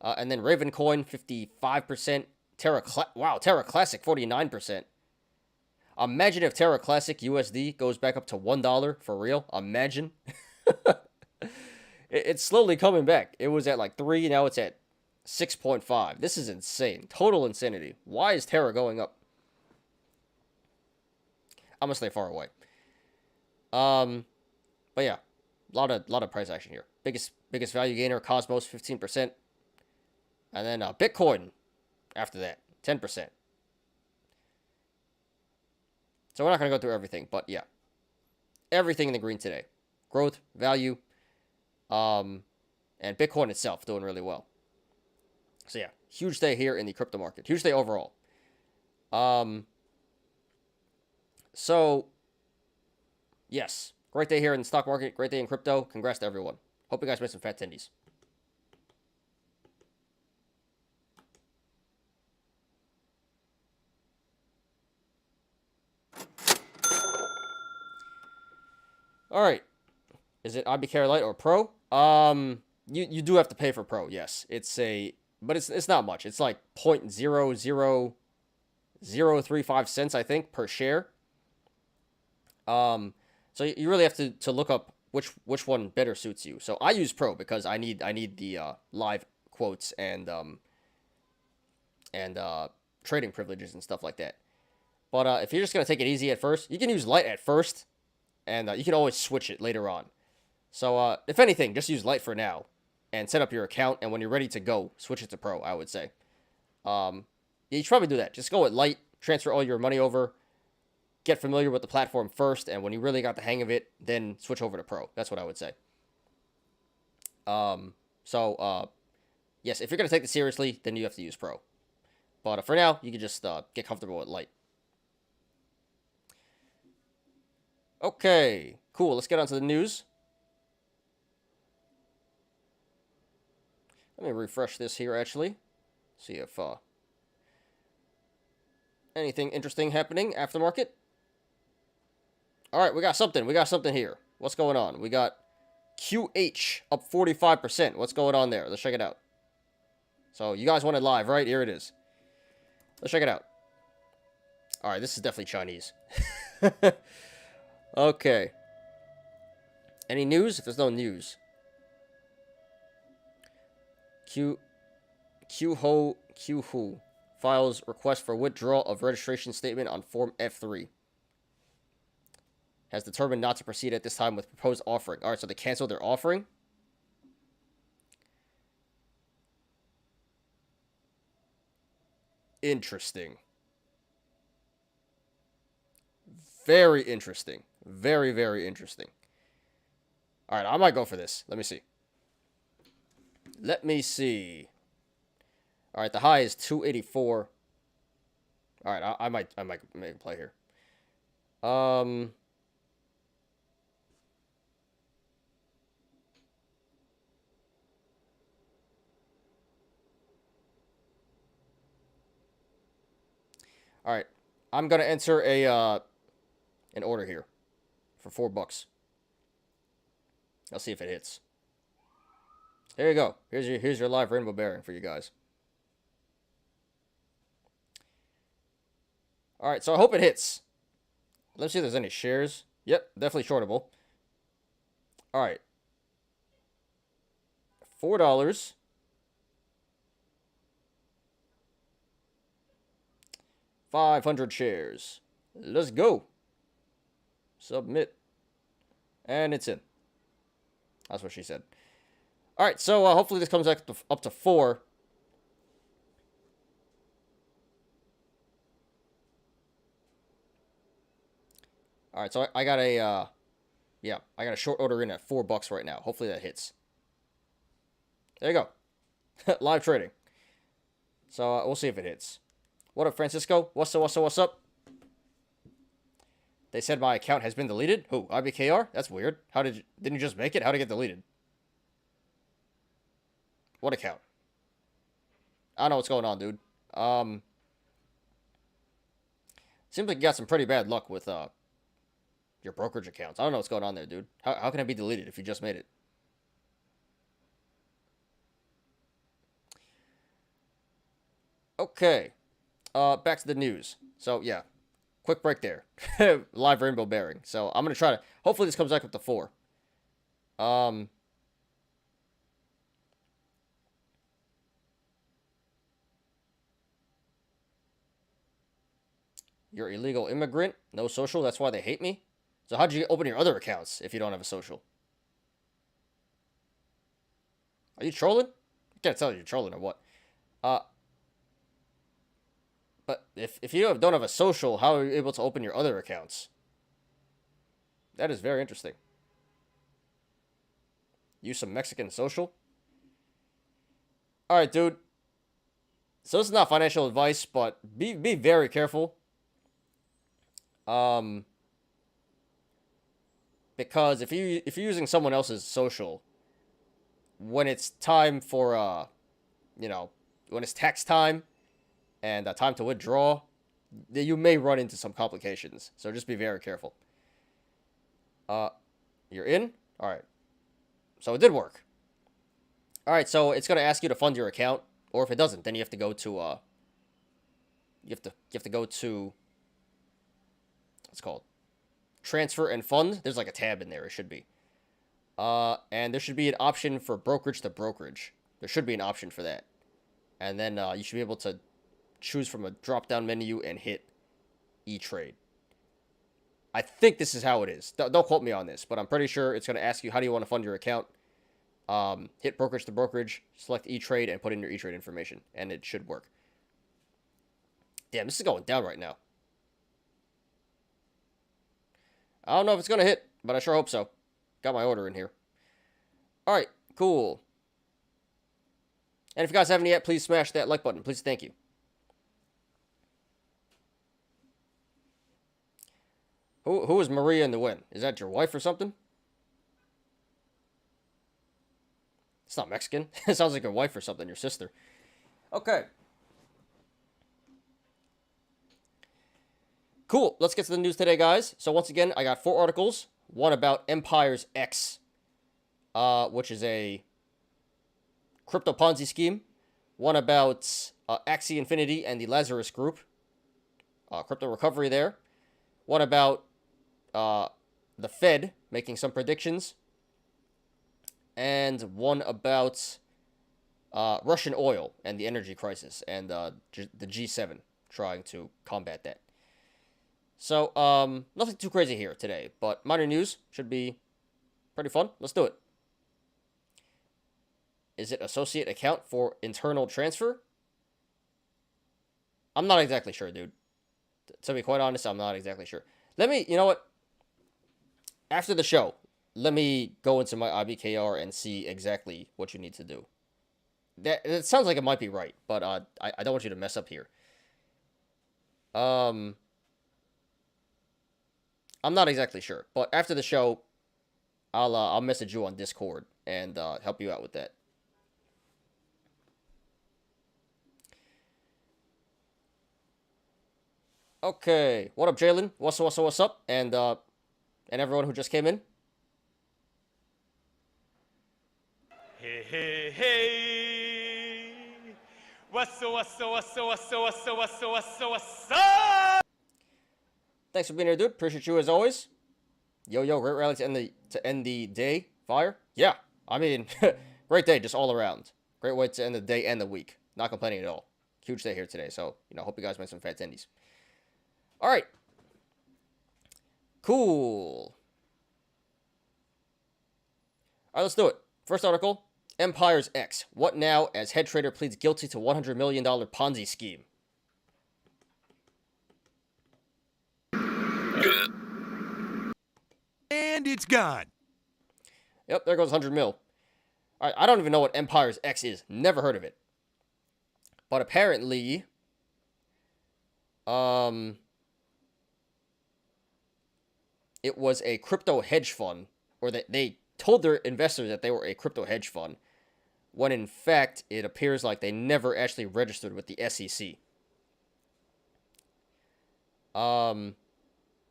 And then Raven Coin, 55%. Terra Classic, 49%. Imagine if Terra Classic USD goes back up to $1 for real. Imagine. It's slowly coming back. It was at like 3, now it's at 6.5. This is insane. Total insanity. Why is Terra going up? I'm gonna stay far away. But yeah, a lot of price action here. Biggest value gainer, Cosmos, 15%, and then Bitcoin after that, 10%. So we're not gonna go through everything, but yeah, everything in the green today. Growth, value, and Bitcoin itself doing really well. So yeah, huge day here in the crypto market. Huge day overall. So, yes, great day here in the stock market. Great day in crypto. Congrats to everyone. Hope you guys made some fat tendies. All right. Is it IBK Lite or Pro? You do have to pay for Pro. Yes, but it's not much. It's like 0.00035 cents, I think, per share. So you really have to look up which one better suits you. So I use Pro because I need the live quotes and trading privileges and stuff like that. But if you're just gonna take it easy at first, you can use Lite at first, and you can always switch it later on. So if anything, just use Lite for now, and set up your account. And when you're ready to go, switch it to Pro. I would say. Yeah, you should probably do that. Just go with Lite, transfer all your money over. Get familiar with the platform first, and when you really got the hang of it, then switch over to Pro. That's what I would say. Yes, if you're going to take this seriously, then you have to use Pro. But for now, you can just get comfortable with Lite. Okay, cool. Let's get on to the news. Let me refresh this here, actually. See if anything interesting happening aftermarket. All right, we got something. We got something here. What's going on? We got QH up 45%. What's going on there? Let's check it out. So you guys want it live, right? Here it is. Let's check it out. All right, this is definitely Chinese. Okay. Any news? If there's no news. Qhu files request for withdrawal of registration statement on Form F3. Has determined not to proceed at this time with proposed offering. All right, so they canceled their offering. Interesting. Very interesting. Very, very interesting. All right, I might go for this. Let me see. Let me see. All right, the high is 284. All right, I might make a play here. All right, I'm gonna enter an order here for $4. I'll see if it hits. There you go. Here's your live rainbow bearing for you guys. All right, so I hope it hits. Let's see if there's any shares. Yep, definitely shortable. All right. $4. $500 shares. Let's go. Submit. And it's in. That's what she said. All right, so hopefully this comes up to 4. All right, so I got a, I got a short order in at $4 right now. Hopefully that hits. There you go. Live trading. So we'll see if it hits. What up, Francisco? What's up? They said my account has been deleted. Who? IBKR? That's weird. Didn't you just make it? How did it get deleted? What account? I don't know what's going on, dude. Seems like you got some pretty bad luck with, your brokerage accounts. I don't know what's going on there, dude. How can it be deleted if you just made it? Okay. Back to the news. So, yeah. Quick break there. Live rainbow bearing. So, I'm going to try to... Hopefully, this comes back up to 4. You're illegal immigrant. No social. That's why they hate me. So, how'd you open your other accounts if you don't have a social? Are you trolling? I can't tell if you're trolling or what. But if you don't have a social, how are you able to open your other accounts? That is very interesting. Use some Mexican social. All right, dude. So this is not financial advice, but be very careful. Because if you're using someone else's social, when it's time for when it's tax time and time to withdraw, you may run into some complications. So just be very careful. You're in? All right. So it did work. All right, so it's going to ask you to fund your account, or if it doesn't, then you have to go to you have to go to what's it called? Transfer and fund. There's like a tab in there, it should be. And there should be an option for brokerage to brokerage. There should be an option for that. And then you should be able to choose from a drop-down menu and hit E-Trade. I think this is how it is. Don't quote me on this, but I'm pretty sure it's going to ask you, how do you want to fund your account? Hit brokerage to brokerage, select E-Trade, and put in your E-Trade information, and it should work. Damn, this is going down right now. I don't know if it's going to hit, but I sure hope so. Got my order in here. All right, cool. And if you guys haven't yet, please smash that like button. Please, thank you. Who is Maria in the win? Is that your wife or something? It's not Mexican. It sounds like your wife or something, your sister. Okay. Cool. Let's get to the news today, guys. So once again, I got 4 articles. One about Empire's X, which is a crypto Ponzi scheme. One about Axie Infinity and the Lazarus Group. Crypto recovery there. One about the Fed making some predictions. And one about Russian oil and the energy crisis, and the G7 trying to combat that. So, nothing too crazy here today, but minor news should be pretty fun. Let's do it. Is it associate account for internal transfer? I'm not exactly sure, dude. To be quite honest, I'm not exactly sure. You know what? After the show, let me go into my IBKR and see exactly what you need to do. It sounds like it might be right, but I don't want you to mess up here. I'm not exactly sure, but after the show, I'll message you on Discord and help you out with that. Okay, what up, Jalen? What's up? And everyone who just came in. Hey, hey, hey. What's up? Thanks for being here, dude. Appreciate you as always. Yo, great rally to end the day. Fire. Yeah, I mean, great day just all around. Great way to end the day and the week. Not complaining at all. Huge day here today. So hope you guys made some fat tendies. All right. Cool. All right, let's do it. First article. Empire's X. What now as head trader pleads guilty to $100 million Ponzi scheme? And it's gone. Yep, there goes 100 mil. All right, I don't even know what Empire's X is. Never heard of it. But apparently, it was a crypto hedge fund, or they told their investors that they were a crypto hedge fund, when in fact it appears like they never actually registered with the SEC. I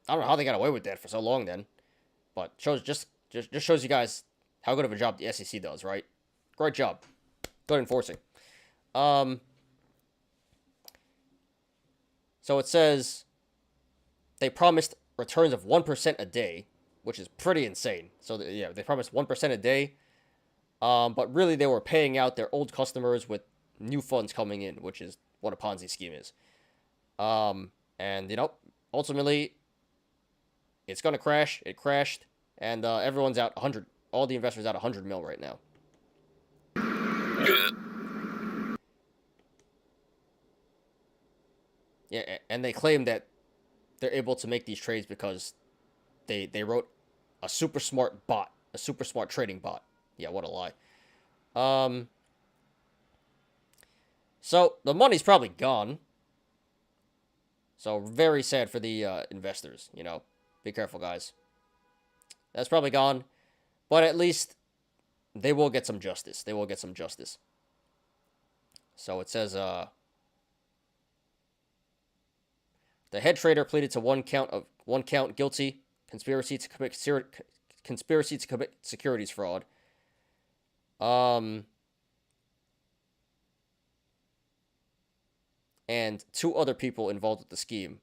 don't know how they got away with that for so long then, but just shows you guys how good of a job the SEC does, right? Great job, good enforcing. So it says they promised returns of 1% a day, which is pretty insane. So they promised 1% a day, but really they were paying out their old customers with new funds coming in, which is what a Ponzi scheme is. And ultimately, it's gonna crash. It crashed, and everyone's out 100. All the investors out 100 mil right now. Yeah, and they claim that they're able to make these trades because they wrote a super smart bot, a super smart trading bot. Yeah, what a lie. So the money's probably gone. So very sad for the investors, Be careful, guys. That's probably gone. But at least they will get some justice. They will get some justice. So it says, the head trader pleaded to one count guilty, conspiracy to commit securities fraud. And two other people involved with the scheme,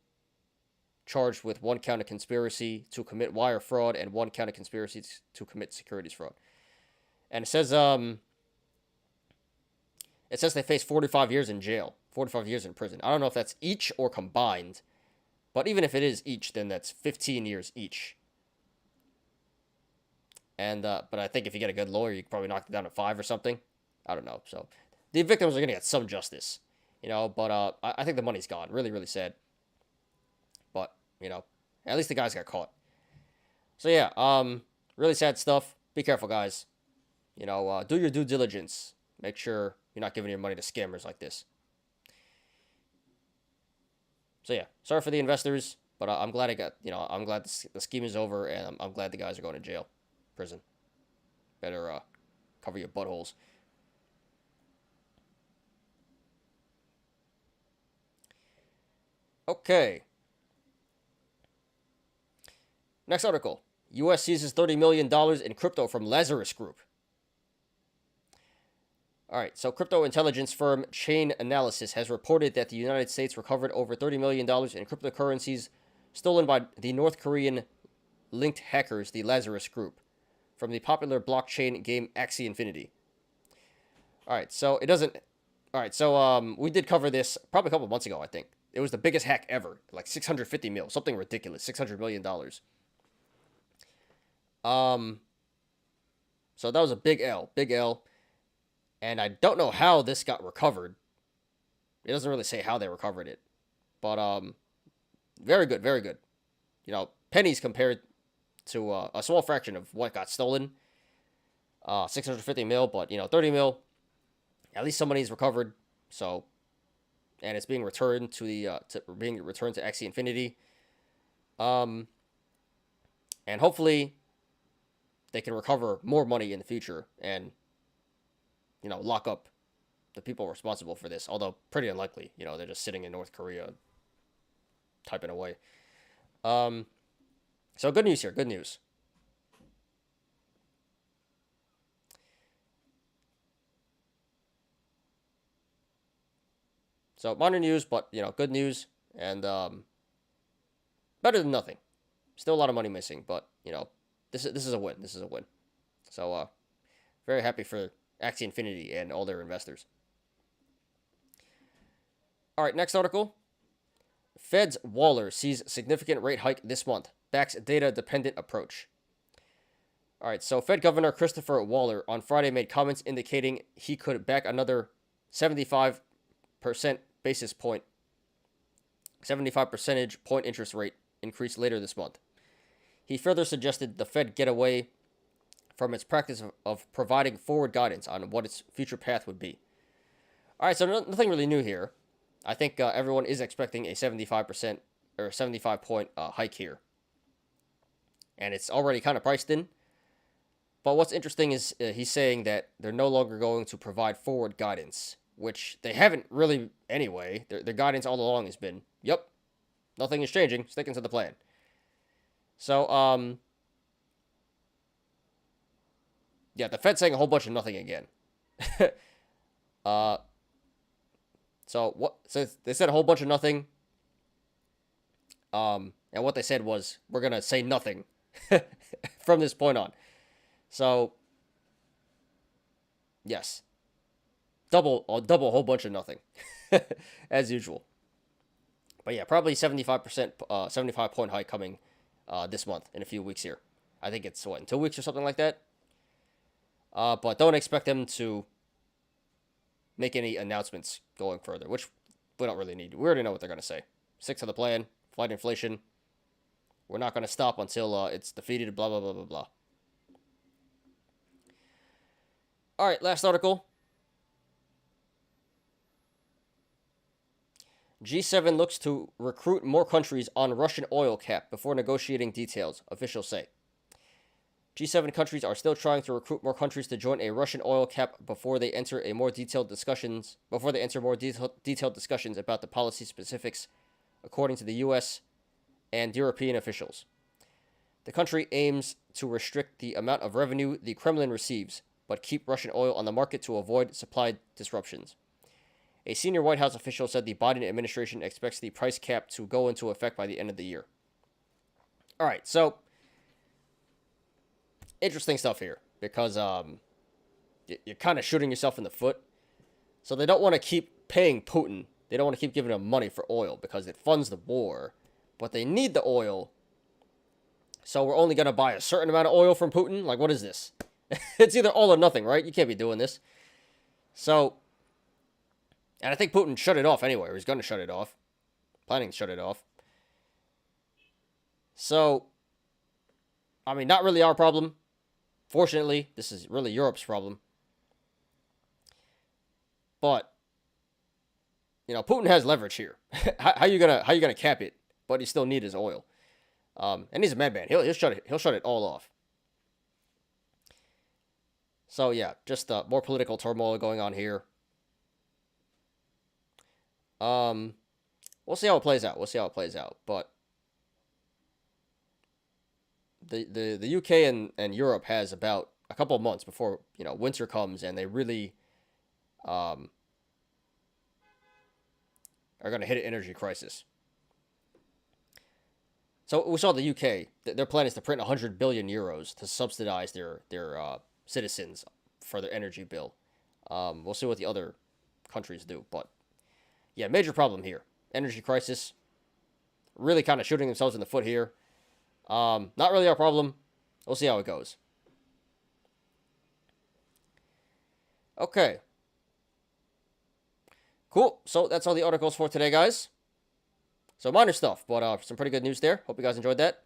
charged with one count of conspiracy to commit wire fraud and one count of conspiracy to commit securities fraud. And it says they face 45 years in jail, 45 years in prison. I don't know if that's each or combined, but even if it is each, then that's 15 years each. And but I think if you get a good lawyer, you can probably knock it down to 5 or something. I don't know. So the victims are gonna get some justice, But I think the money's gone. Really, really sad. But at least the guys got caught. So yeah, really sad stuff. Be careful, guys. Do your due diligence. Make sure you're not giving your money to scammers like this. So yeah, sorry for the investors, but I'm glad I'm glad the scheme is over, and I'm glad the guys are going to jail, prison. Better cover your buttholes. Okay. Next article. U.S. seizes $30 million in crypto from Lazarus Group. All right, so crypto intelligence firm Chain Analysis has reported that the United States recovered over $30 million in cryptocurrencies stolen by the North Korean linked hackers, the Lazarus Group, from the popular blockchain game Axie Infinity. All right, so it doesn't. All right, so we did cover this probably a couple months ago. I think it was the biggest hack ever, like 650 mil, something ridiculous, $600 million. Um, so that was a big L, big L, and I don't know how this got recovered. It doesn't really say how they recovered it, but very good, very good. You know, pennies compared to a small fraction of what got stolen. 650 mil, but 30 mil. At least some money's recovered. So, and it's being returned to Axie Infinity. And hopefully they can recover more money in the future and lock up the people responsible for this. Although pretty unlikely. They're just sitting in North Korea typing away. So good news here. Good news. So minor news, but good news, and better than nothing. Still a lot of money missing, but this is a win. This is a win. So very happy for Axie Infinity and all their investors. All right, next article. Fed's Waller sees significant rate hike this month. Backs data-dependent approach. All right, so Fed Governor Christopher Waller on Friday made comments indicating he could back another 75 percentage point interest rate increase later this month. He further suggested the Fed get away from its practice of providing forward guidance on what its future path would be. All right, so nothing really new here. I think everyone is expecting a 75% or 75 point hike here. And it's already kind of priced in. But what's interesting is he's saying that they're no longer going to provide forward guidance, which they haven't really anyway. Their guidance all along has been, yep, nothing is changing, sticking to the plan. So, yeah, the Fed's saying a whole bunch of nothing again. So they said a whole bunch of nothing. And what they said was, we're going to say nothing from this point on. So, yes. Double a whole bunch of nothing, as usual. But yeah, probably 75%, 75 point hike coming this month in a few weeks here. I think it's in 2 weeks or something like that. But don't expect them to make any announcements going further, which we don't really need. We already know what they're going to say. Stick to the plan, fight inflation. We're not going to stop until it's defeated, blah, blah, blah, blah, blah. All right, last article. G7 looks to recruit more countries on Russian oil cap before negotiating details, officials say. G7 countries are still trying to recruit more countries to join a Russian oil cap before they enter more detailed discussions about the policy specifics, according to the US and European officials. The country aims to restrict the amount of revenue the Kremlin receives, but keep Russian oil on the market to avoid supply disruptions. A senior White House official said the Biden administration expects the price cap to go into effect by the end of the year. All right, so interesting stuff here because you're kind of shooting yourself in the foot. So they don't want to keep paying Putin. They don't want to keep giving him money for oil because it funds the war. But they need the oil. So we're only going to buy a certain amount of oil from Putin? Like, what is this? It's either all or nothing, right? You can't be doing this. So, and I think Putin shut it off anyway, or he's going to shut it off. Planning to shut it off. So, I mean, not really our problem. Fortunately, this is really Europe's problem. But, Putin has leverage here. how you gonna cap it? But you still need his oil. And he's a madman. He'll shut it all off. So yeah, just more political turmoil going on here. We'll see how it plays out. But the UK and Europe has about a couple of months before winter comes, and they really are going to hit an energy crisis. So we saw the UK. Their plan is to print 100 billion euros to subsidize their citizens for their energy bill. We'll see what the other countries do. But yeah, major problem here. Energy crisis. Really kind of shooting themselves in the foot here. Not really our problem. We'll see how it goes. Okay. Cool. So that's all the articles for today, guys. So minor stuff, but some pretty good news there. Hope you guys enjoyed that.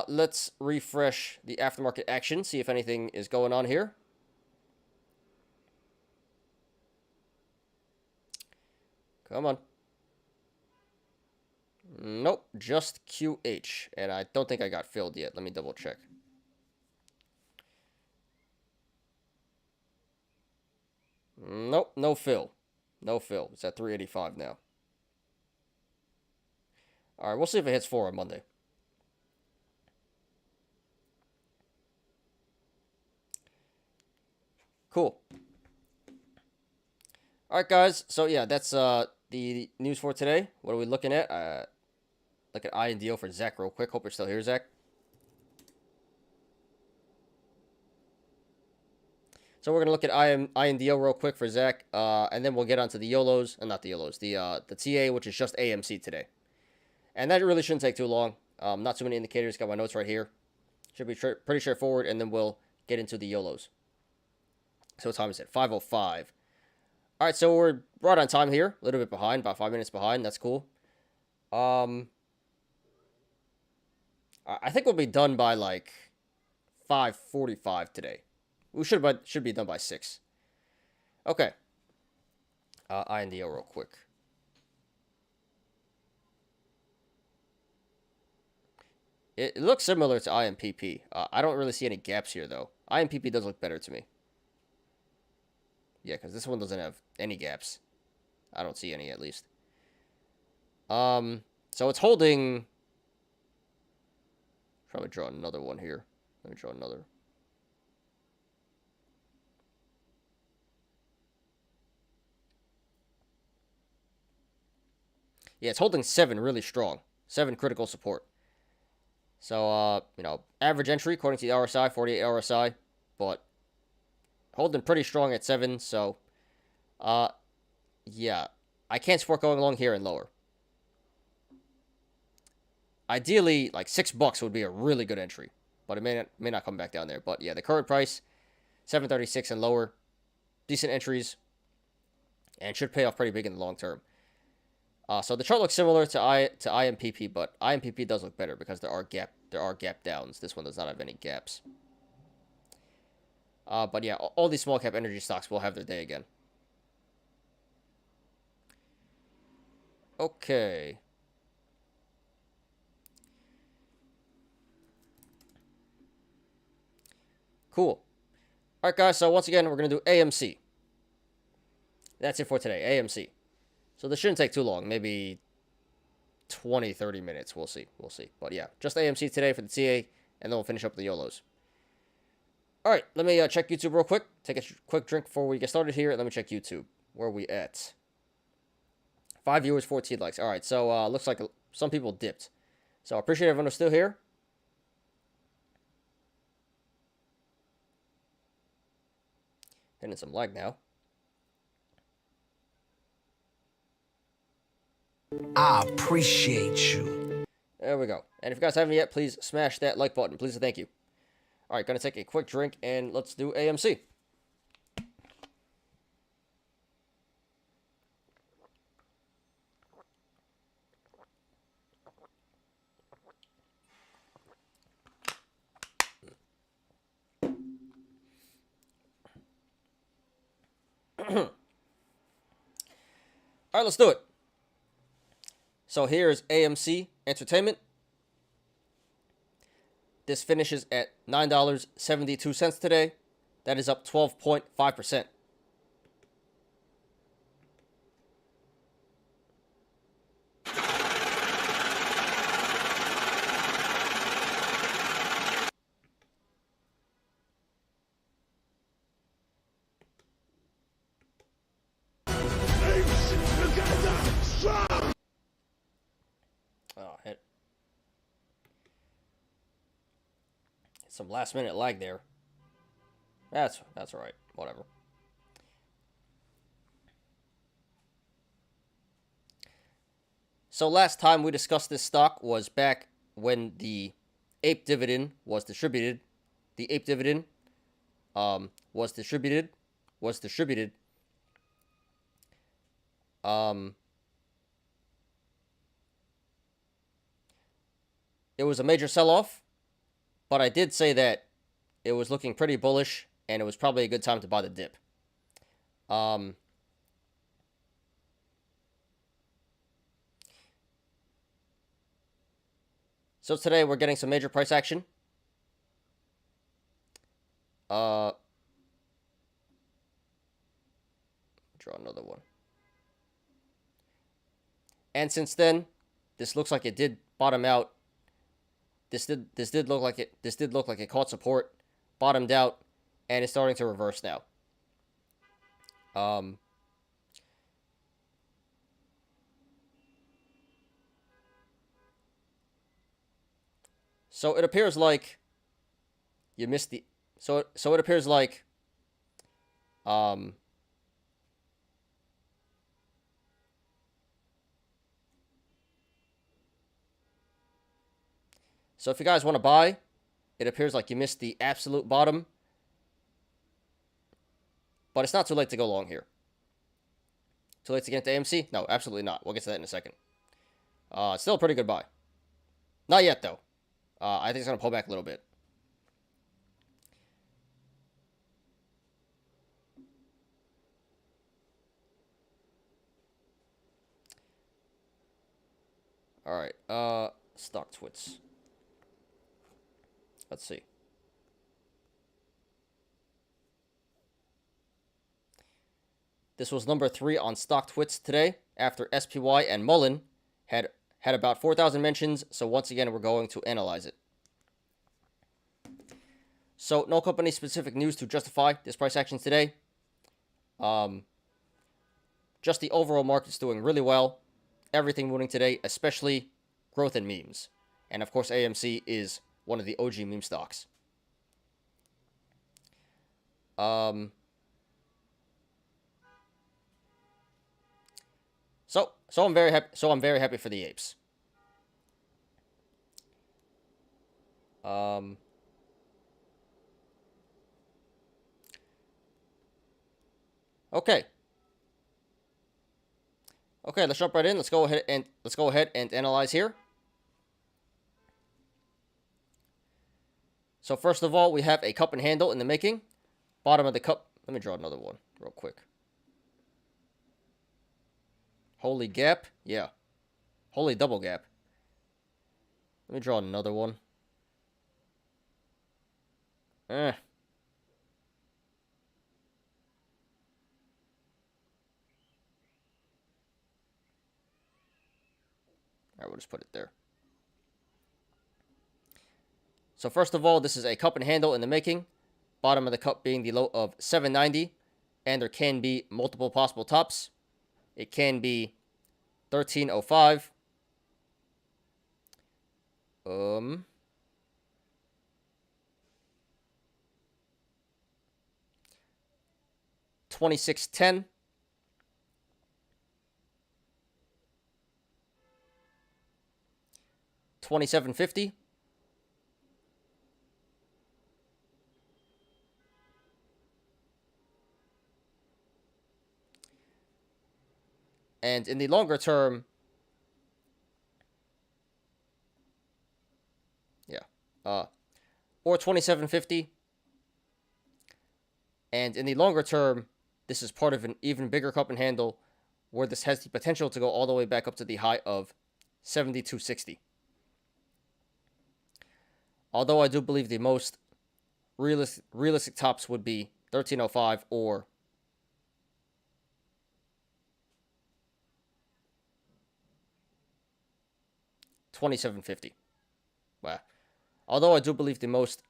Let's refresh the aftermarket action, see if anything is going on here. Come on. Nope, just QH. And I don't think I got filled yet. Let me double check. Nope, no fill. No fill. It's at 385 now. Alright, we'll see if it hits 4 on Monday. Cool. Alright, guys. So, yeah, that's the news for today. What are we looking at? Look at INDO for Zach real quick. Hope you're still here, Zach. So we're going to look at INDO real quick for Zach, and then we'll get onto the Yolos, not the Yolos, the TA, which is just AMC today. And that really shouldn't take too long. Not too many indicators. Got my notes right here. Should be pretty straightforward, and then we'll get into the Yolos. So what time is it? 5:05. All right, so we're right on time here. A little bit behind, about 5 minutes behind. That's cool. I think we'll be done by like 5:45 today. We should be done by 6. Okay. INDO real quick. It looks similar to IMPP. I don't really see any gaps here, though. IMPP does look better to me. Yeah, because this one doesn't have any gaps. I don't see any, at least. So it's holding... Probably draw another one here. Let me draw another. Yeah, it's holding 7 really strong. 7 critical support. So, average entry according to the RSI, 48 RSI, but holding pretty strong at 7, so, yeah, I can't support going along here and lower. Ideally, like $6 would be a really good entry, but it may not come back down there. But yeah, the current price, 736 and lower, decent entries, and should pay off pretty big in the long term. So the chart looks similar to IMPP, but IMPP does look better because there are gap downs. This one does not have any gaps. But yeah, all these small cap energy stocks will have their day again. Okay. Cool. All right, guys. So once again, we're gonna do AMC. That's it for today. AMC. So this shouldn't take too long. Maybe 20, 30 minutes. We'll see. We'll see. But yeah, just AMC today for the TA, and then we'll finish up the Yolos. All right, let me check YouTube real quick. Take a quick drink before we get started here. Let me check YouTube. Where are we at? 5 viewers, 14 likes. All right, so looks like some people dipped. So I appreciate everyone who's still here. Getting some lag now. I appreciate you. There we go. And if you guys haven't yet, please smash that like button. Please and thank you. All right, gonna take a quick drink and let's do AMC. All right, let's do it. So here's AMC Entertainment. This finishes at $9.72 today. That is up 12.5%. Oh, hit some last minute lag there. That's all right. Whatever. So last time we discussed this stock was back when the ape dividend was distributed. The ape dividend was distributed. It was a major sell-off, but I did say that it was looking pretty bullish, and it was probably a good time to buy the dip. So today we're getting some major price action. Draw another one. And since then, this looks like it did bottom out. This did look like it caught support, bottomed out, and it's starting to reverse now. So it appears like you missed the. So it appears like. So if you guys want to buy, it appears like you missed the absolute bottom. But it's not too late to go long here. Too late to get into AMC? No, absolutely not. We'll get to that in a second. Still a pretty good buy. Not yet, though. I think it's going to pull back a little bit. All right. StockTwits. Let's see. This was number 3 on StockTwits today, after SPY and Mullen had about 4,000 mentions, so once again, we're going to analyze it. So, no company-specific news to justify this price action today. Just the overall market's doing really well. Everything moving today, especially growth in memes. And, of course, AMC is one of the OG meme stocks. So I'm very happy. So I'm very happy for the apes. Okay. Okay, let's jump right in. Let's go ahead and analyze here. So first of all, we have a cup and handle in the making. Bottom of the cup. Let me draw another one real quick. Holy gap? Yeah. Holy double gap. Let me draw another one. Alright, we'll just put it there. So first of all, this is a cup and handle in the making. Bottom of the cup being the low of 790. And there can be multiple possible tops. It can be 1305. 2610. $27.50. And in the longer term, or 27.50. And in the longer term, this is part of an even bigger cup and handle, where this has the potential to go all the way back up to the high of 72.60. Although I do believe the most realistic tops would be 1305 or 27.50. Wow. Although I do believe the most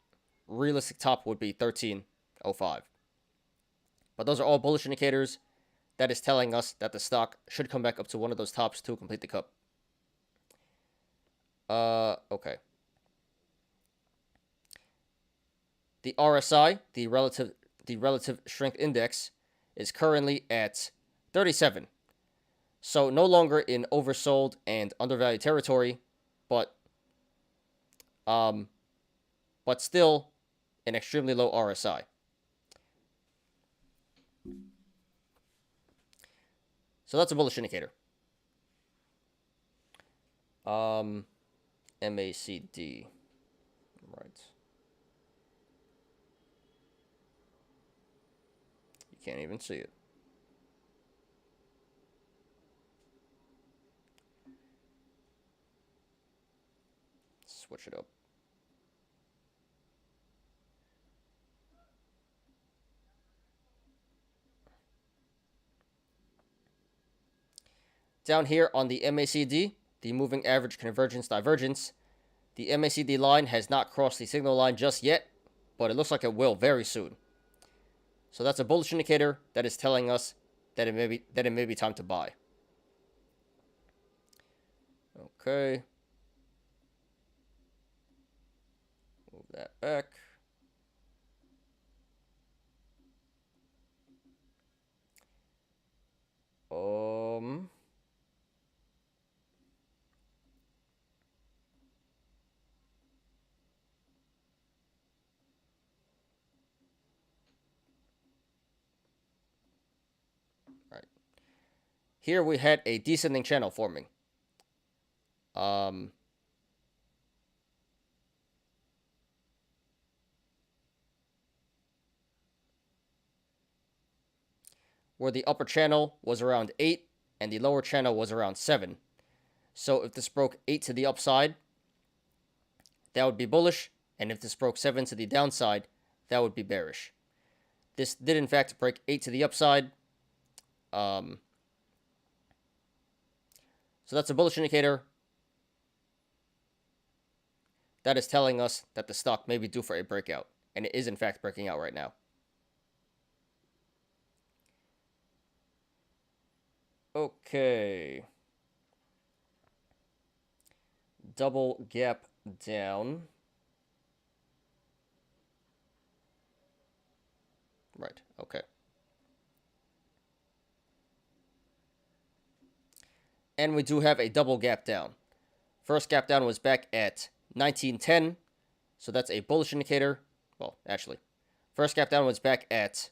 realistic top would be 1305. But those are all bullish indicators. That is telling us that the stock should come back up to one of those tops to complete the cup. Okay. The RSI, the relative strength index, is currently at 37. So no longer in oversold and undervalued territory, but still an extremely low RSI. So that's a bullish indicator. MACD. Right. You can't even see it. Switch it up. Down here on the MACD, the moving average convergence divergence, the MACD line has not crossed the signal line just yet, but it looks like it will very soon. So that's a bullish indicator that is telling us that it may be time to buy. Okay. Move that back. Right. Here we had a descending channel forming. Where the upper channel was around 8 and the lower channel was around 7. So if this broke 8 to the upside, that would be bullish, and if this broke 7 to the downside, that would be bearish. This did in fact break 8 to the upside. So that's a bullish indicator. That is telling us that the stock may be due for a breakout, and it is in fact breaking out right now. Okay. Double gap down. Right, okay. And we do have a double gap down. First gap down was back at 1910, so that's a bullish indicator. Well, actually, first gap down was back at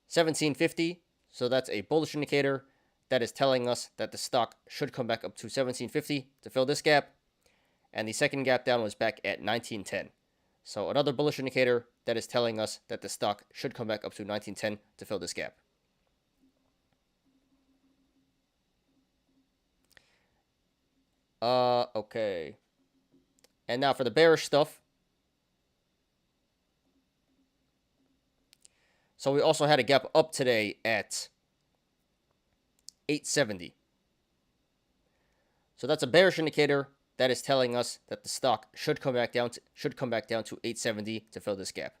1750, so that's a bullish indicator that is telling us that the stock should come back up to 1750 to fill this gap. And the second gap down was back at 1910. So another bullish indicator that is telling us that the stock should come back up to 1910 to fill this gap. Okay. And now for the bearish stuff. So we also had a gap up today at 870. So that's a bearish indicator that is telling us that the stock should come back down to 870 to fill this gap.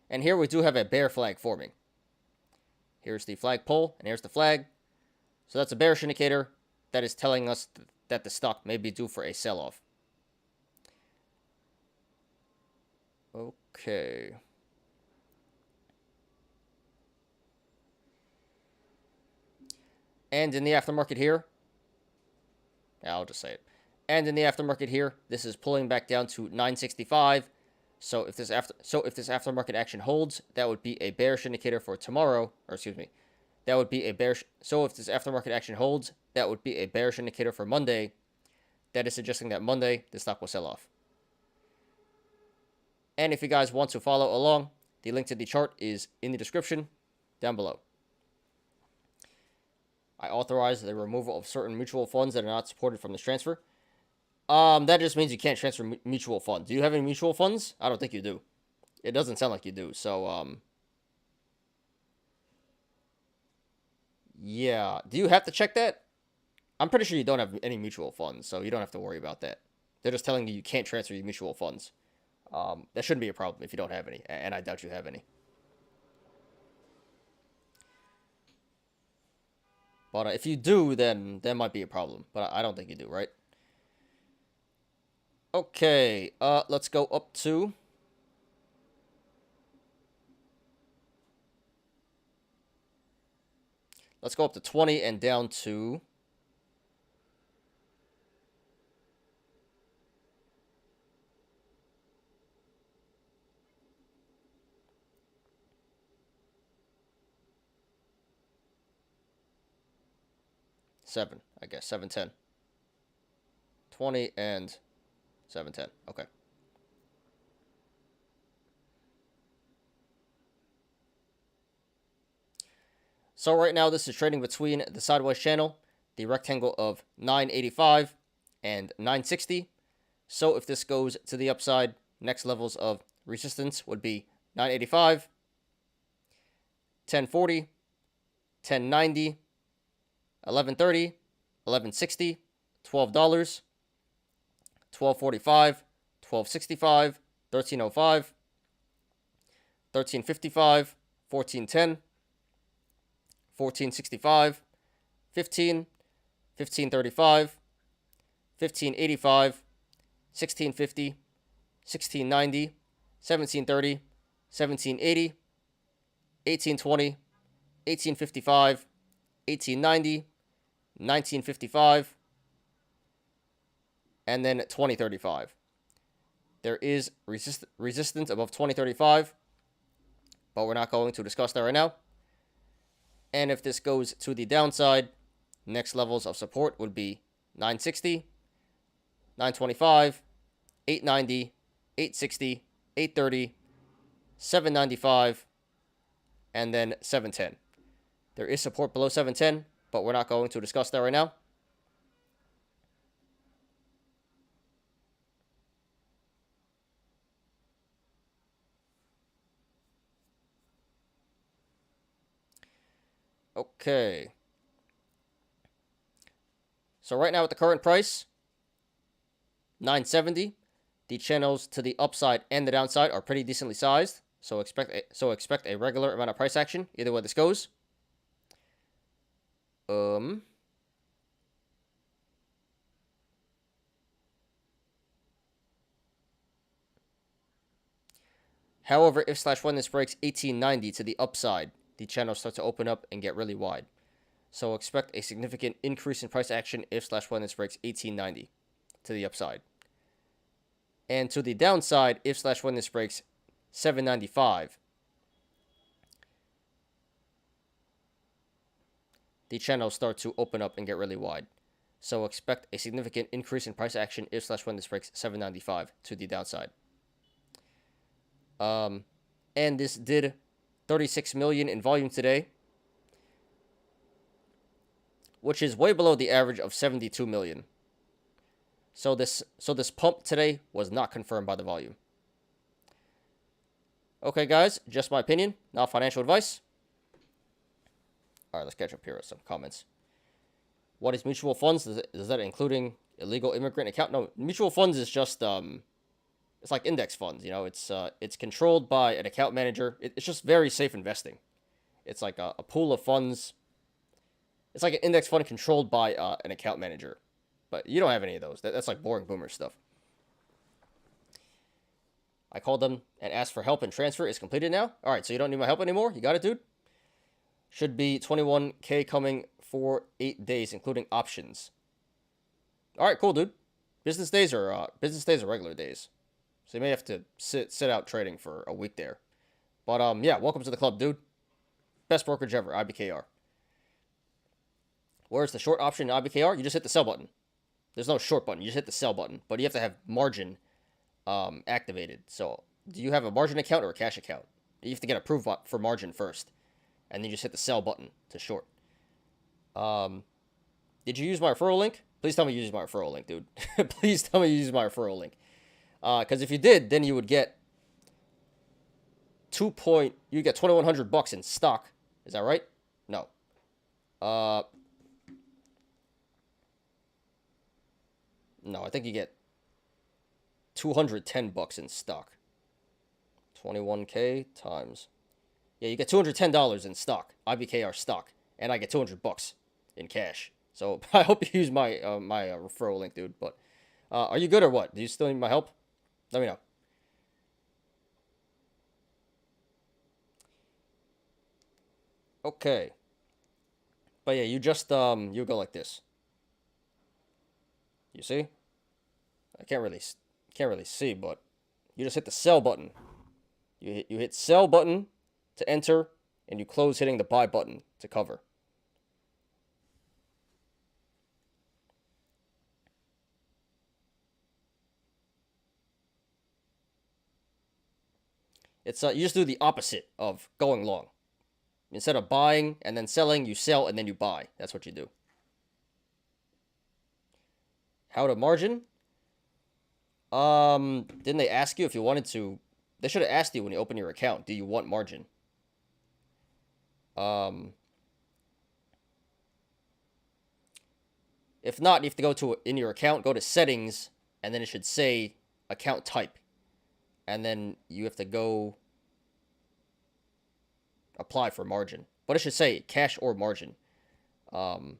And here we do have a bear flag forming. Here's the flagpole, and here's the flag. So that's a bearish indicator that is telling us that the stock may be due for a sell-off. Okay. And in the aftermarket here, I'll just say it. And in the aftermarket here, this is pulling back down to 965. So if this aftermarket action holds, that would be a bearish indicator for tomorrow, or excuse me, that would be a bearish. So if this aftermarket action holds, that would be a bearish indicator for Monday. That is suggesting that Monday the stock will sell off. And if you guys want to follow along, the link to the chart is in the description down below. I authorize the removal of certain mutual funds that are not supported from this transfer. That just means you can't transfer mutual funds. Do you have any mutual funds? I don't think you do. It doesn't sound like you do. So, yeah. Do you have to check that? I'm pretty sure you don't have any mutual funds, so you don't have to worry about that. They're just telling you can't transfer your mutual funds. That shouldn't be a problem if you don't have any, and I doubt you have any. But if you do, then that might be a problem. But I don't think you do, right? Okay, let's go up to... Let's go up to 20 and down to... seven, I guess. 710. 20 and 710. Okay. So right now this is trading between the sideways channel, the rectangle of 985 and 960. So if this goes to the upside, next levels of resistance would be 985, 1040, 1090, 1130, 1160, $12, 1245, 1265, 1305, 1355, 1410, 1465, 15, 1535, 1585, 1650, 1690, 1730, 1780, 1820, 1855, 1890, 1955, and then 2035. There is resistance above 2035, but we're not going to discuss that right now. And if this goes to the downside, next levels of support would be 960, 925, 890, 860, 830, 795, and then 710. There is support below 710, but we're not going to discuss that right now. Okay. So right now at the current price, 970. The channels to the upside and the downside are pretty decently sized. So expect a regular amount of price action either way this goes. However, if / when this breaks 1890 to the upside, the channels start to open up and get really wide. So expect a significant increase in price action if / when this breaks 1890 to the upside. And to the downside, if / when this breaks 795, the channels start to open up and get really wide. So expect a significant increase in price action if / when this breaks 795 to the downside. And this did 36 million in volume today, which is way below the average of 72 million. So this pump today was not confirmed by the volume. Okay, guys, just my opinion, not financial advice. All right, let's catch up here with some comments. What is mutual funds? Is that including illegal immigrant account? No, mutual funds is just it's like index funds. You know, it's controlled by an account manager. It's just very safe investing. It's like a pool of funds. It's like an index fund controlled by an account manager. But you don't have any of those. That's like boring boomer stuff. I called them and asked for help, and transfer is completed now. All right, so you don't need my help anymore? You got it, dude? Should be 21K coming for 8 days, including options. All right, cool, dude. Business days are regular days. So you may have to sit out trading for a week there. But yeah, welcome to the club, dude. Best brokerage ever, IBKR. Where's the short option in IBKR? You just hit the sell button. There's no short button. You just hit the sell button. But you have to have margin activated. So do you have a margin account or a cash account? You have to get approved for margin first. And then you just hit the sell button to short. Did you use my referral link? Please tell me you used my referral link, dude. Please tell me you used my referral link. Because if you did, then you would get you get $2,100 in stock. Is that right? No. No, I think you get $210 in stock. 21K times. Yeah, you get $210 in stock, IBKR stock, and I get $200 in cash. So I hope you use my my referral link, dude. But Are you good or what? Do you still need my help? Let me know. Okay. But yeah, you just you go like this. You see? I can't really see, but you just hit the sell button. You hit sell button to enter, and you close hitting the buy button to cover. It's you just do the opposite of going long. Instead of buying and then selling, you sell and then you buy. That's what you do. How to margin? Didn't they ask you if you wanted to? They should have asked you when you open your account. Do you want margin? If not, you have to go to in your account, go to settings, and then it should say account type, and then you have to go apply for margin. But it should say cash or margin. It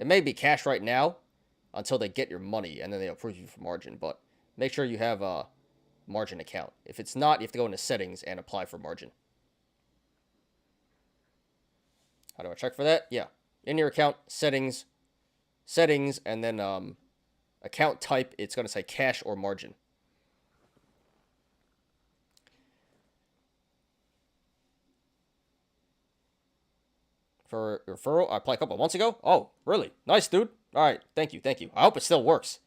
may be cash right now until they get your money, and then they approve you for margin. But make sure you have a margin account. If it's not, you have to go into settings and apply for margin. How do I check for that? Yeah, in your account, settings, and then account type. It's going to say cash or margin. For referral, I applied a couple of months ago. Oh, really? Nice, dude. All right, thank you. I hope it still works.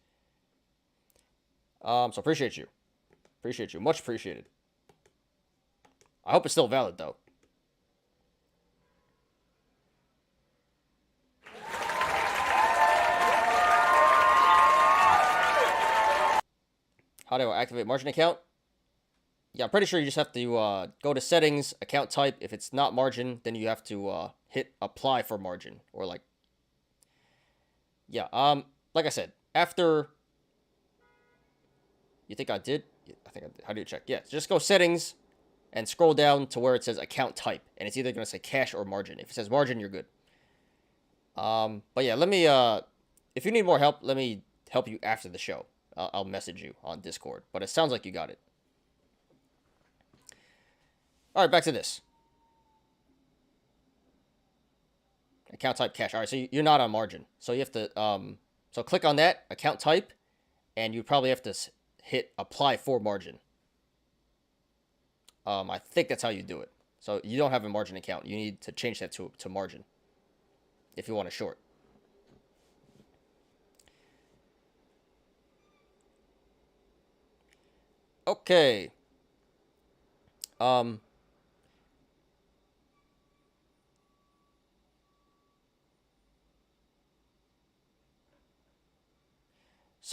So appreciate you, much appreciated. I hope it's still valid though. How do I activate margin account? Yeah, I'm pretty sure you just have to go to settings, account type. If it's not margin, then you have to hit apply for margin, or like, yeah. Like I said, after you think I did, I think I did. How do you check? Yeah, just go settings and scroll down to where it says account type, and it's either gonna say cash or margin. If it says margin, you're good. But yeah, let me if you need more help, let me help you after the show. I'll message you on Discord. But it sounds like you got it. All right, back to this. Account type cash. All right, so you're not on margin. So you have to, so click on that, account type, and you probably have to hit apply for margin. I think that's how you do it. So you don't have a margin account. You need to change that to margin if you want to short. Okay. So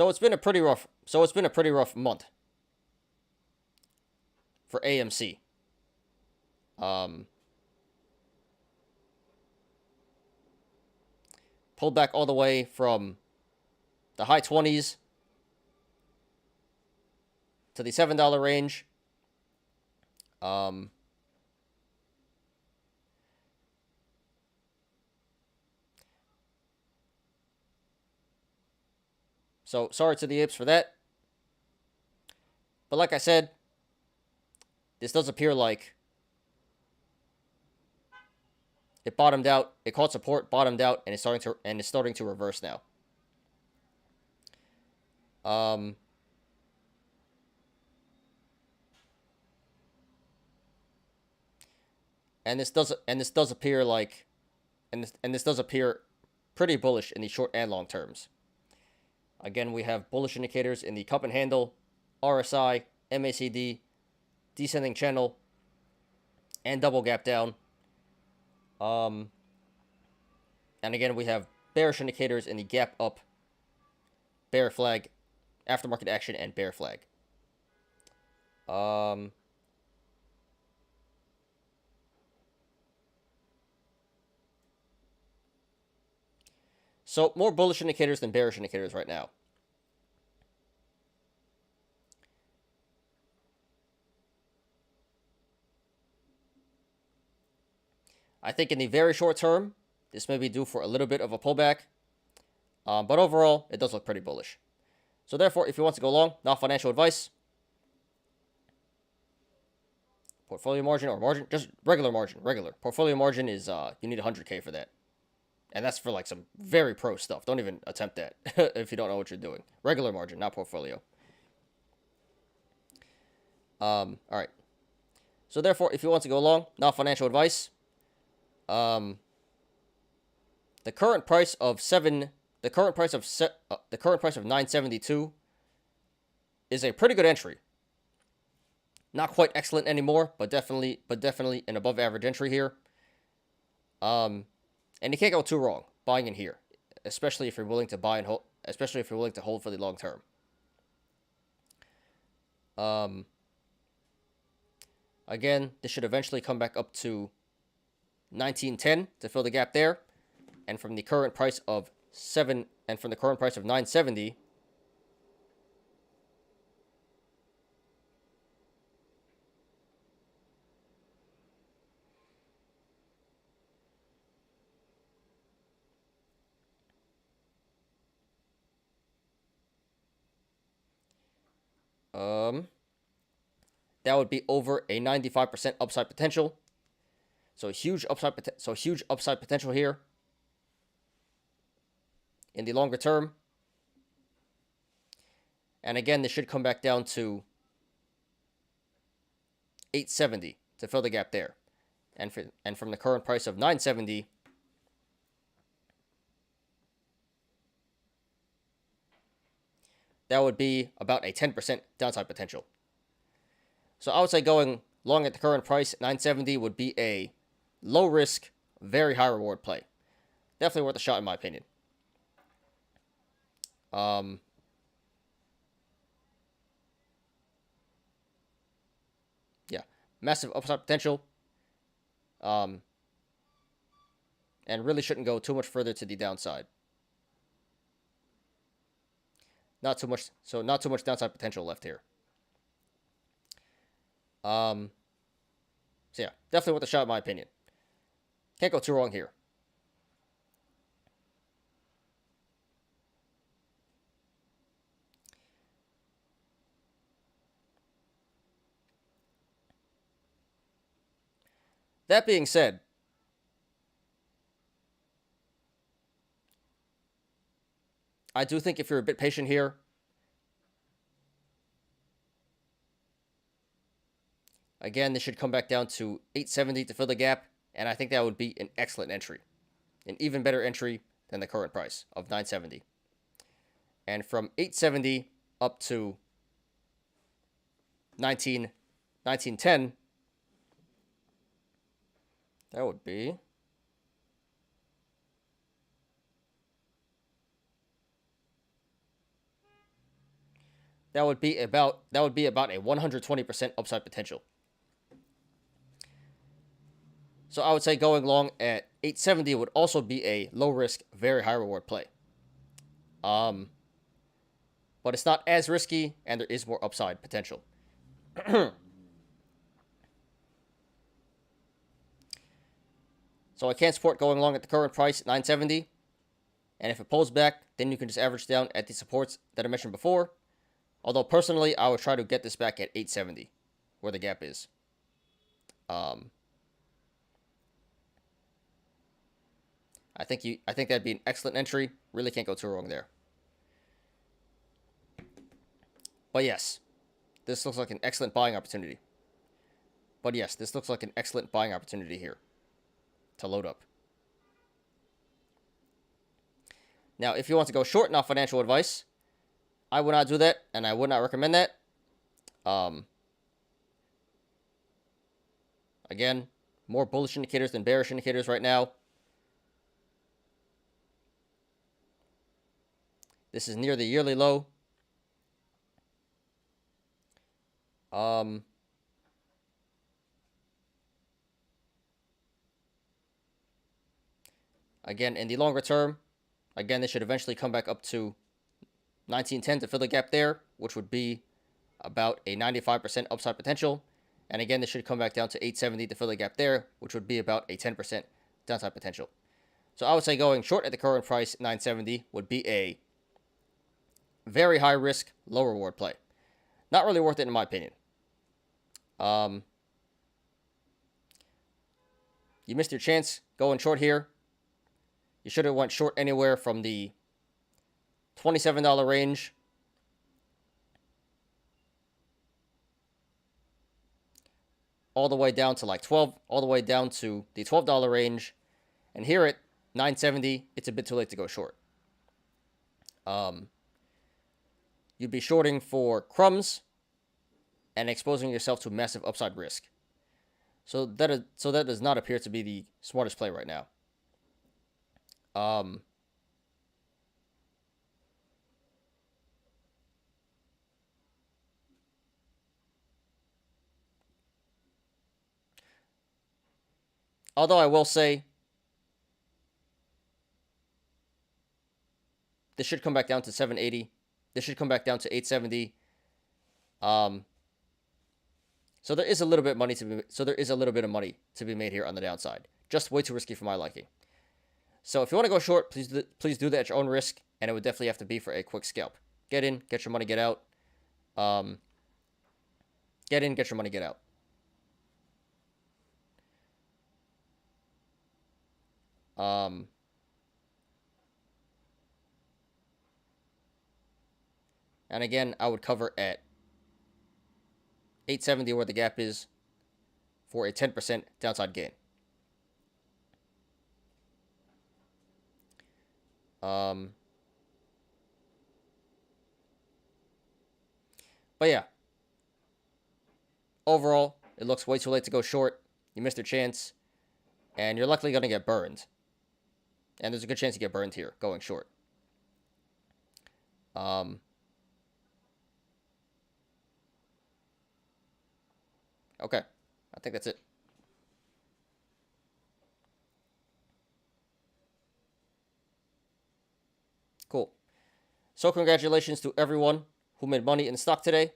it's been a pretty rough month for AMC. Pulled back all the way from the high 20s to the $7 range. So sorry to the apes for that. But like I said, this does appear like it bottomed out. It caught support, bottomed out, and it's starting to reverse now. And this does appear like, and this does appear pretty bullish in the short and long terms. Again, we have bullish indicators in the cup and handle, RSI, MACD, descending channel, and double gap down. And again, we have bearish indicators in the gap up, bear flag, aftermarket action, and bear flag. So more bullish indicators than bearish indicators right now. I think in the very short term, this may be due for a little bit of a pullback. But overall, it does look pretty bullish. So therefore, if you want to go long, not financial advice, portfolio margin or margin, just regular margin, regular. Portfolio margin is, you need 100K for that. And that's for like some very pro stuff. Don't even attempt that if you don't know what you're doing. Regular margin, not portfolio. All right. So therefore, if you want to go long, not financial advice, the current price of 972 is a pretty good entry. Not quite excellent anymore, but definitely an above average entry here. And you can't go too wrong buying in here, especially if you're willing to buy and hold, especially if you're willing to hold for the long term. Again, this should eventually come back up to 1910 to fill the gap there, and from the current price of 970, that would be over a 95% upside potential. So huge upside potential here in the longer term. And again, this should come back down to 870 to fill the gap there. And from the current price of 970, that would be about a 10% downside potential. So I would say going long at the current price, 970 would be a low risk, very high reward play. Definitely worth a shot in my opinion. Yeah, massive upside potential. And really shouldn't go too much further to the downside. Not too much downside potential left here. So yeah, definitely worth a shot in my opinion. Can't go too wrong here. That being said, I do think if you're a bit patient here, again, this should come back down to 870 to fill the gap, and I think that would be an excellent entry. An even better entry than the current price of 970. And from 870 up to 1910, that would be about a 120% upside potential. So I would say going long at 870 would also be a low risk, very high reward play. But it's not as risky, and there is more upside potential. So I can't support going long at the current price, 970. And if it pulls back, then you can just average down at the supports that I mentioned before. Although personally, I would try to get this back at 870, where the gap is. I think that'd be an excellent entry. Really can't go too wrong there. But yes, this looks like an excellent buying opportunity. Here to load up. Now, if you want to go short, not financial advice, I would not do that, and I would not recommend that. Again, more bullish indicators than bearish indicators right now. This is near the yearly low. Again, in the longer term, again, this should eventually come back up to 1910 to fill the gap there, which would be about a 95% upside potential. And again, this should come back down to 870 to fill the gap there, which would be about a 10% downside potential. So I would say going short at the current price, 970, would be a very high risk, low reward play. Not really worth it in my opinion. You missed your chance going short here. You should have went short anywhere from the $27 range all the way down to like 12, all the way down to the $12 range. And here at 970, it's a bit too late to go short. You'd be shorting for crumbs and exposing yourself to massive upside risk. So that does not appear to be the smartest play right now. Although I will say, this should come back down to 780. This should come back down to 870. So there is a little bit of money to be made here on the downside. Just way too risky for my liking. So if you want to go short, please do that at your own risk, and it would definitely have to be for a quick scalp. Get in, get your money, get out. Get in, get your money, get out. And again, I would cover at 870 where the gap is for a 10% downside gain. But yeah, overall, it looks way too late to go short. You missed your chance, and you're likely going to get burned. And there's a good chance you get burned here going short. Okay, I think that's it. Cool. So congratulations to everyone who made money in the stock today.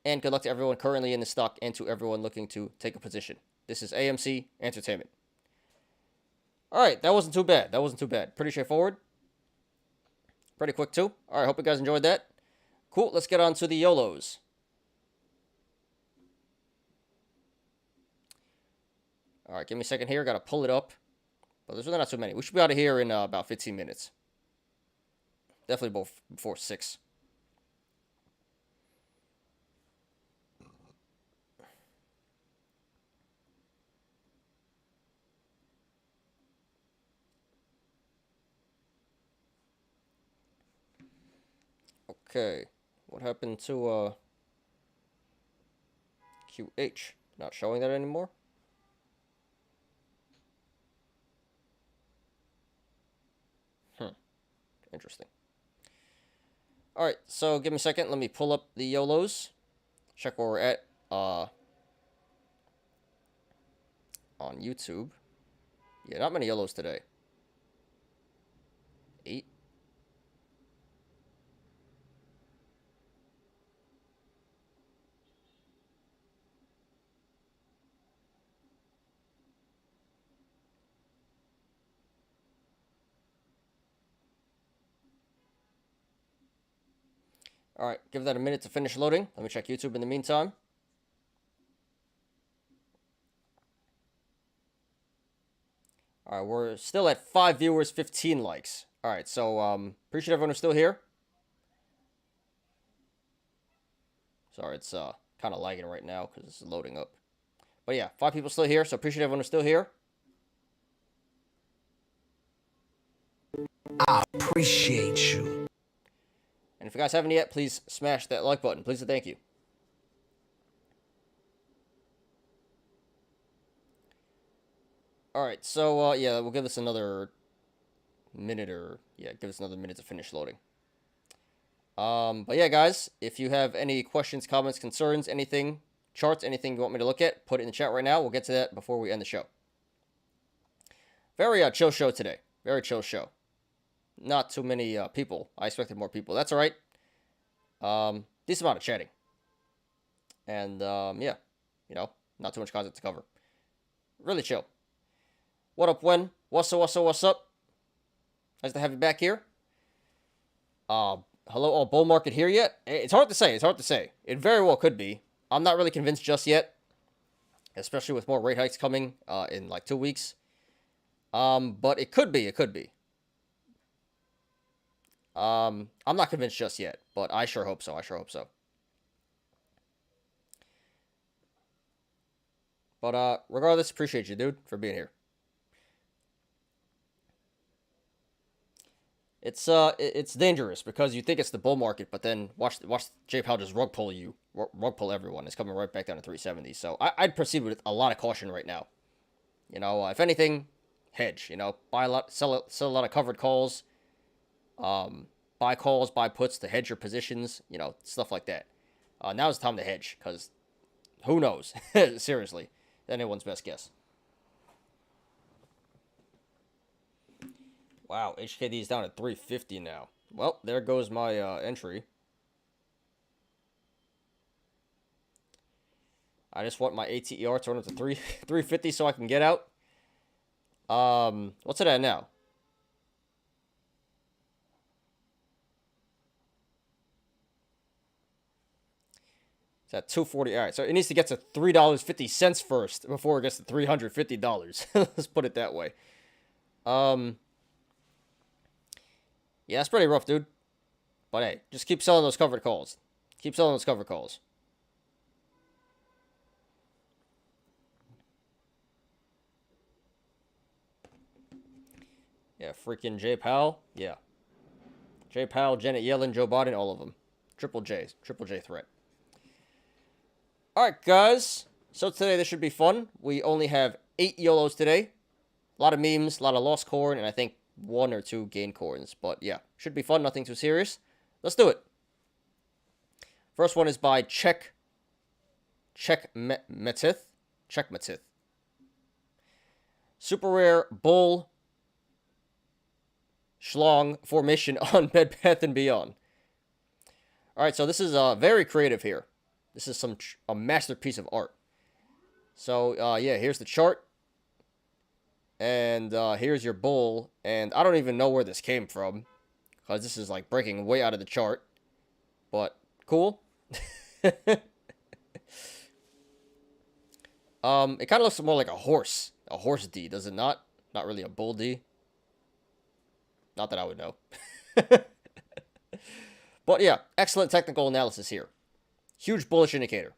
And good luck to everyone currently in the stock and to everyone looking to take a position. This is AMC Entertainment. All right, that wasn't too bad. Pretty straightforward. Pretty quick too. All right, hope you guys enjoyed that. Cool, let's get on to the Yolos. All right, give me a second here. Got to pull it up. But there's really not too many. We should be out of here in about 15 minutes. Definitely before 6. Okay, what happened to QH? Not showing that anymore? Interesting. All right, so give me a second. Let me pull up the Yolos. Check where we're at on YouTube. Yeah, not many Yolos today. 8. All right, give that a minute to finish loading. Let me check YouTube in the meantime. All right, we're still at 5 viewers, 15 likes. All right, so appreciate everyone who's still here. Sorry, it's kind of lagging right now because it's loading up. But yeah, 5 people still here, so appreciate everyone who's still here. I appreciate you. And if you guys haven't yet, please smash that like button. Please and thank you. All right, so yeah, we'll give this another minute give us another minute to finish loading. But yeah, guys, if you have any questions, comments, concerns, anything, charts, anything you want me to look at, put it in the chat right now. We'll get to that before we end the show. Very chill show today. Very chill show. Not too many people. I expected more people. That's all right. Decent amount of chatting. And yeah, not too much content to cover. Really chill. What up, Wen? What's up? Nice to have you back here. Hello, all bull market here yet? It's hard to say. It's hard to say. It very well could be. I'm not really convinced just yet, especially with more rate hikes coming in like 2 weeks. But it could be. It could be. I'm not convinced just yet, but I sure hope so. I sure hope so. But regardless, appreciate you, dude, for being here. It's dangerous because you think it's the bull market, but then watch J Powell just rug pull everyone. It's coming right back down to 370. So I'd proceed with a lot of caution right now. You know, if anything, hedge. You know, buy a lot, sell a lot of covered calls. Buy calls, buy puts to hedge your positions. You know, stuff like that. Now's the time to hedge because who knows? Seriously, anyone's best guess. Wow, HKD is down at 350 now. Well, there goes my entry. I just want my ATER to run up to 350 so I can get out. What's it at now? It's at 240. All right, so it needs to get to $3.50 first before it gets to $350. Let's put it that way. Yeah, that's pretty rough, dude. But hey, just keep selling those covered calls. Keep selling those covered calls. Yeah, freaking J Powell. Yeah. J Powell, Janet Yellen, Joe Biden, all of them. Triple J threat. Alright, guys. So today this should be fun. We only have 8 Yolos today. A lot of memes, a lot of lost corn, and I think 1 or 2 gain corns. But yeah, should be fun, nothing too serious. Let's do it. First one is by Checkmatith. Super rare bull schlong formation on Bed Bath & Beyond. Alright, so this is very creative here. This is a masterpiece of art. So, yeah, here's the chart. And here's your bull. And I don't even know where this came from, because this is like breaking way out of the chart. But cool. It kind of looks more like a horse. A horse D, does it not? Not really a bull D. Not that I would know. But yeah, excellent technical analysis here. Huge bullish indicator.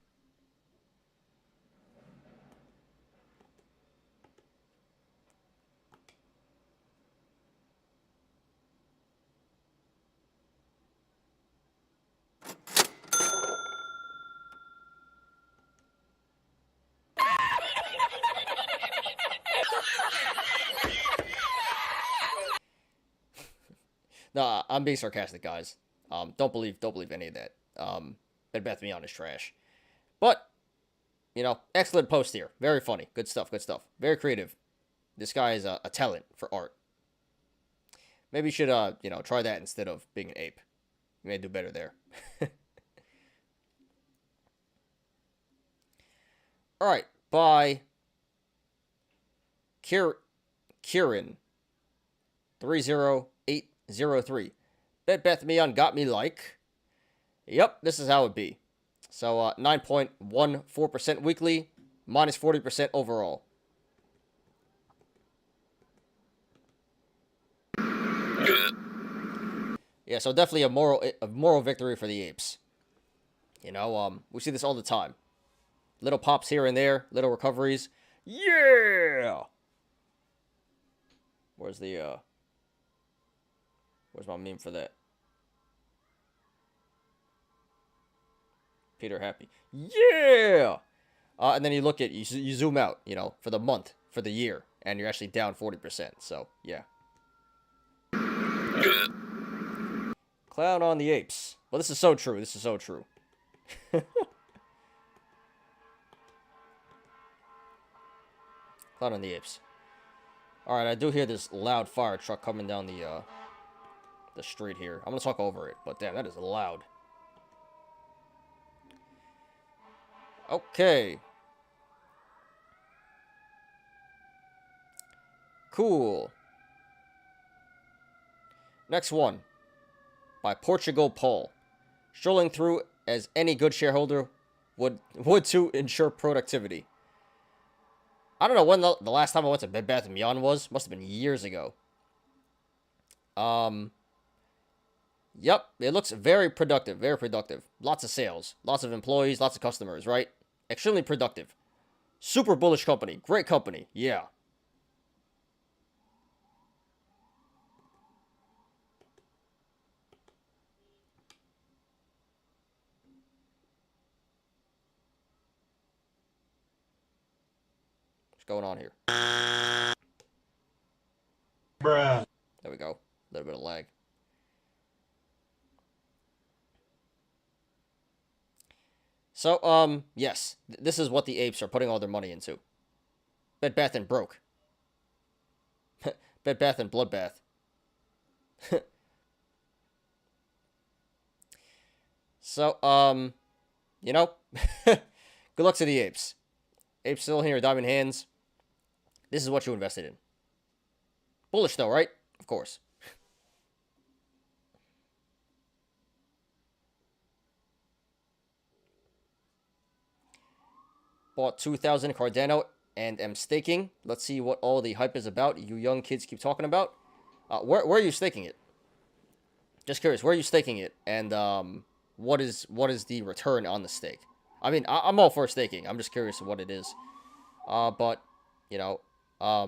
No, I'm being sarcastic, guys. Don't believe any of that. Bed Bath & Beyond is trash. But, you know, excellent post here. Very funny. Good stuff, good stuff. Very creative. This guy is a talent for art. Maybe you should, you know, try that instead of being an ape. You may do better there. Alright, by Kieran 30803. Bed Bath & Beyond got me like. Yep, this is how it be. So 9.14% weekly, minus 40% overall. Yeah, so definitely a moral victory for the apes. You know, we see this all the time. Little pops here and there, little recoveries. Yeah. Where's my meme for that? Peter Happy. Yeah! And then you look at, you zoom out, you know, for the month, for the year, and you're actually down 40%. So, yeah. Clown on the apes. Well, this is so true. This is so true. Clown on the apes. Alright, I do hear this loud fire truck coming down the street here. I'm gonna talk over it, but damn, that is loud. Okay. Cool. Next one, by Portugal Paul. Strolling through as any good shareholder would to ensure productivity. I don't know when the last time I went to Bed Bath & Beyond was. Must have been years ago. Yep, it looks very productive, very productive. Lots of sales, lots of employees, lots of customers, right? Extremely productive. Super bullish company, great company, yeah. What's going on here? Bruh. There we go. A little bit of lag. So, yes, this is what the apes are putting all their money into. Bed Bath and broke. Bed Bath and Bloodbath. So, you know, good luck to the apes. Apes still here, diamond hands. This is what you invested in. Bullish though, right? Of course. Bought 2,000 Cardano and am staking. Let's see what all the hype is about. You young kids keep talking about. Where are you staking it? Just curious, where are you staking it? And what is the return on the stake? I mean, I'm all for staking. I'm just curious what it is. But you know, I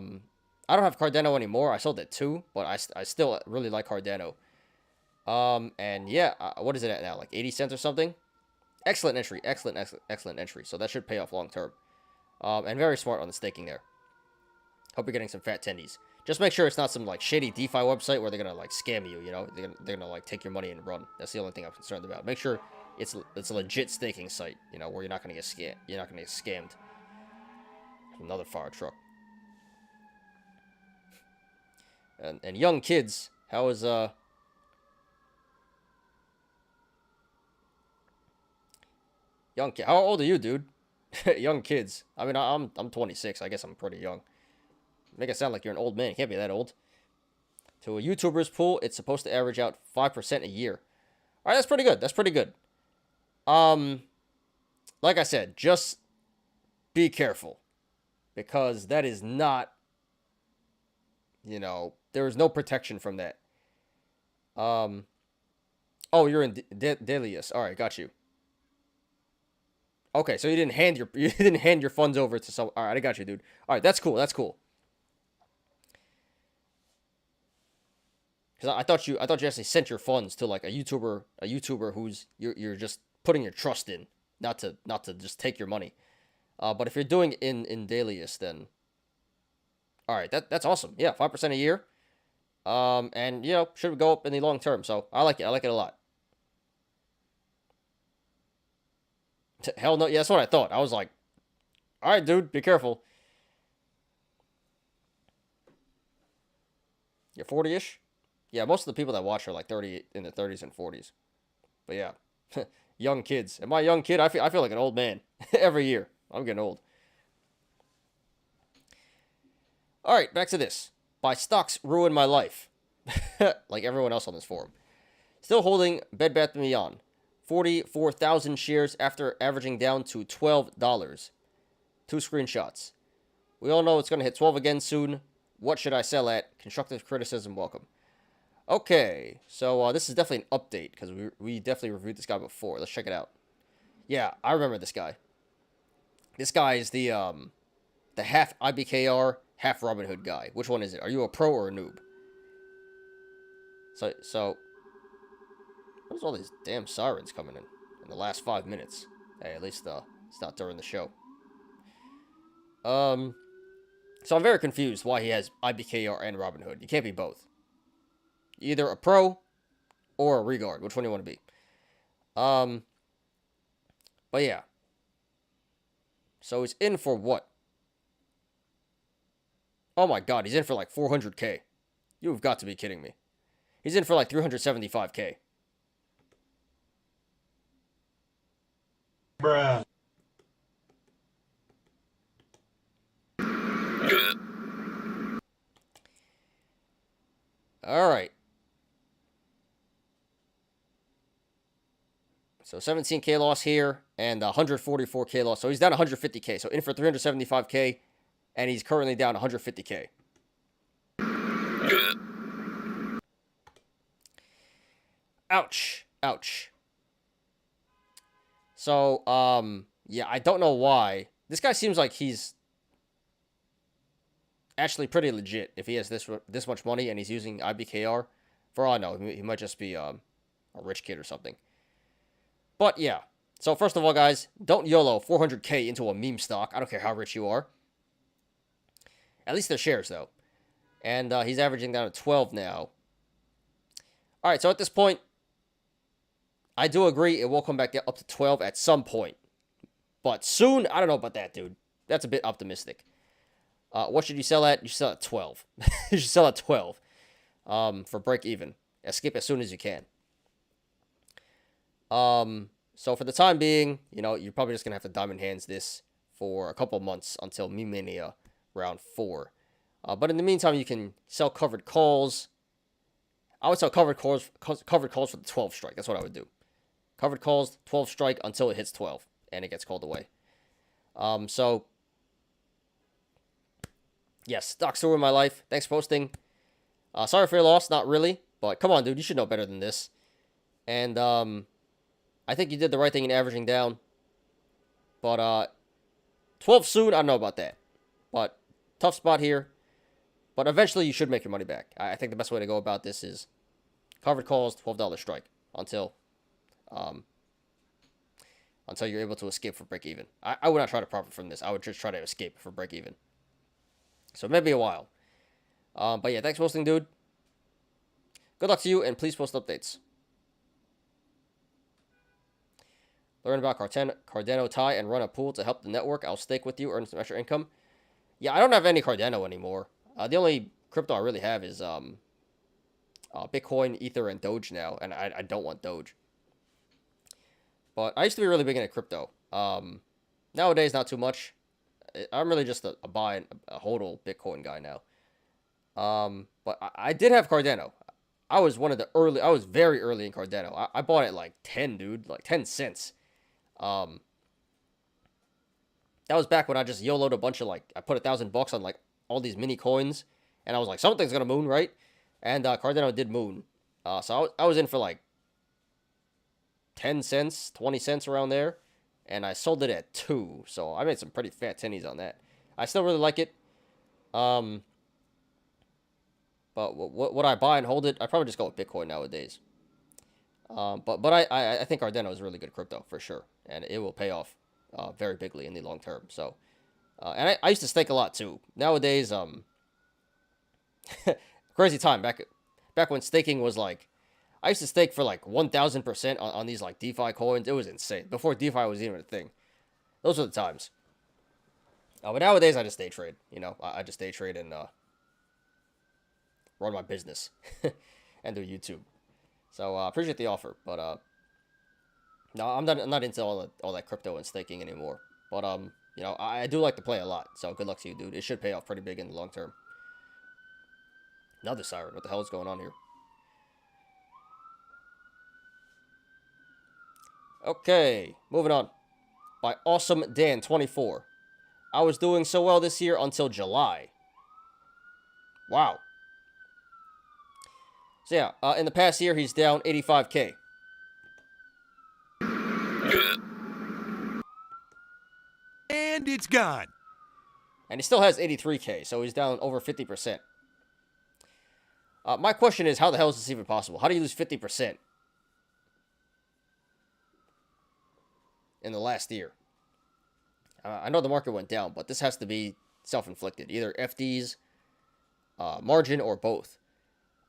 don't have Cardano anymore. I sold it too, but I still really like Cardano. And yeah, what is it at now? Like 80 cents or something? Excellent entry. Excellent entry. So that should pay off long term. And very smart on the staking there. Hope you're getting some fat tendies. Just make sure it's not some like shady DeFi website where they're gonna like scam you. You know, they're gonna like take your money and run. That's the only thing I'm concerned about. Make sure it's a legit staking site. You know, where you're not gonna get scammed. You're not gonna get scammed. Another fire truck. And young kids, how is young kid? How old are you, dude? Young kids. I mean, I'm 26. I guess I'm pretty young. Make it sound like you're an old man. You can't be that old. To a YouTuber's pool, it's supposed to average out 5% a year. All right, that's pretty good. That's pretty good. Like I said, just be careful, because that is not, you know, there is no protection from that. Oh, you're in Delius. All right, got you. Okay, so you didn't hand your funds over to some. All right, I got you, dude. All right, that's cool. That's cool. Because I thought you actually sent your funds to like a YouTuber who's you're just putting your trust in, not to just take your money. But if you're doing in Delius, then all right, that's awesome. Yeah, 5% a year. And you know, should go up in the long term. So I like it. I like it a lot. Hell no, yeah, that's what I thought. I was like, all right, dude, be careful. You're 40-ish? Yeah, most of the people that watch are like 30, in the 30s and 40s. But yeah, young kids. Am I a young kid? I feel like an old man every year. I'm getting old. All right, back to this. Buy stocks ruin my life. Like everyone else on this forum. Still holding Bed Bath & Beyond. 44,000 shares after averaging down to $12. 2 screenshots. We all know it's going to hit 12 again soon. What should I sell at? Constructive criticism, welcome. Okay, so this is definitely an update, because we definitely reviewed this guy before. Let's check it out. Yeah, I remember this guy. This guy is the half IBKR, half Robinhood guy. Which one is it? Are you a pro or a noob? So where's all these damn sirens coming in the last 5 minutes? Hey, at least it's not during the show. So I'm very confused why he has IBKR and Robinhood. You can't be both. Either a pro or a regard. Which one do you want to be? But yeah. So he's in for what? Oh my god, he's in for like 400k. You've got to be kidding me. He's in for like 375k. Bruh. All right. So 17K loss here and 144K loss. So he's down 150K. So in for 375K, and he's currently down 150K. Ouch. Ouch. So, yeah, I don't know why. This guy seems like he's actually pretty legit if he has this much money and he's using IBKR. For all I know, he might just be a rich kid or something. But, yeah. So, first of all, guys, don't YOLO 400K into a meme stock. I don't care how rich you are. At least they're shares, though. And he's averaging down to 12 now. All right, so at this point, I do agree it will come back up to 12 at some point. But soon, I don't know about that, dude. That's a bit optimistic. What should you sell at? You should sell at 12. You should sell at 12 for break even. Escape as soon as you can. So for the time being, you know, you're probably just going to have to diamond hands this for a couple months until Meme Mania round 4. But in the meantime, you can sell covered calls. I would sell covered calls for the 12 strike. That's what I would do. Covered calls, 12 strike until it hits 12 and it gets called away. So, yes, stocks still in my life. Thanks for posting. Sorry for your loss, not really, but come on, dude, you should know better than this. And I think you did the right thing in averaging down. But 12 soon, I don't know about that. But tough spot here. But eventually, you should make your money back. I think the best way to go about this is covered calls, $12 strike until you're able to escape for break even. I would not try to profit from this. I would just try to escape for break even. So maybe a while. But yeah, thanks for posting, dude. Good luck to you, and please post updates. Learn about Cardano tie and run a pool to help the network. I'll stake with you, earn some extra income. Yeah, I don't have any Cardano anymore. The only crypto I really have is Bitcoin, Ether, and Doge now, and I don't want Doge. But I used to be really big into crypto. Nowadays, not too much. I'm really just a buy and a hodl Bitcoin guy now. But I did have Cardano. I was very early in Cardano. I bought it like 10, dude, like 10 cents. That was back when I just YOLO'd a bunch of I put $1,000 on all these mini coins, and I was like, something's gonna moon, right? And Cardano did moon. So I was in for 10 cents, 20 cents around there, and I sold it at 2. So I made some pretty fat tinnies on that. I still really like it. But would I buy and hold it? I'd probably just go with Bitcoin nowadays. But I think Cardano is really good crypto for sure, and it will pay off very bigly in the long term. So, and I used to stake a lot too. Nowadays, crazy time back when staking was I used to stake for 1,000% on these DeFi coins. It was insane before DeFi was even a thing. Those were the times. But nowadays I just day trade. You know, I just day trade and run my business and do YouTube. So appreciate the offer, but no, I'm not into all that crypto and staking anymore. But you know, I do like to play a lot. So good luck to you, dude. It should pay off pretty big in the long term. Another siren. What the hell is going on here? Okay, moving on. By Awesome Dan 24. I was doing so well this year until July. Wow. So yeah, in the past year, he's down 85K. And it's gone. And he still has 83K, so he's down over 50%. My question is, how the hell is this even possible? How do you lose 50% in the last year? I know the market went down, but this has to be self-inflicted. Either FDs, margin, or both.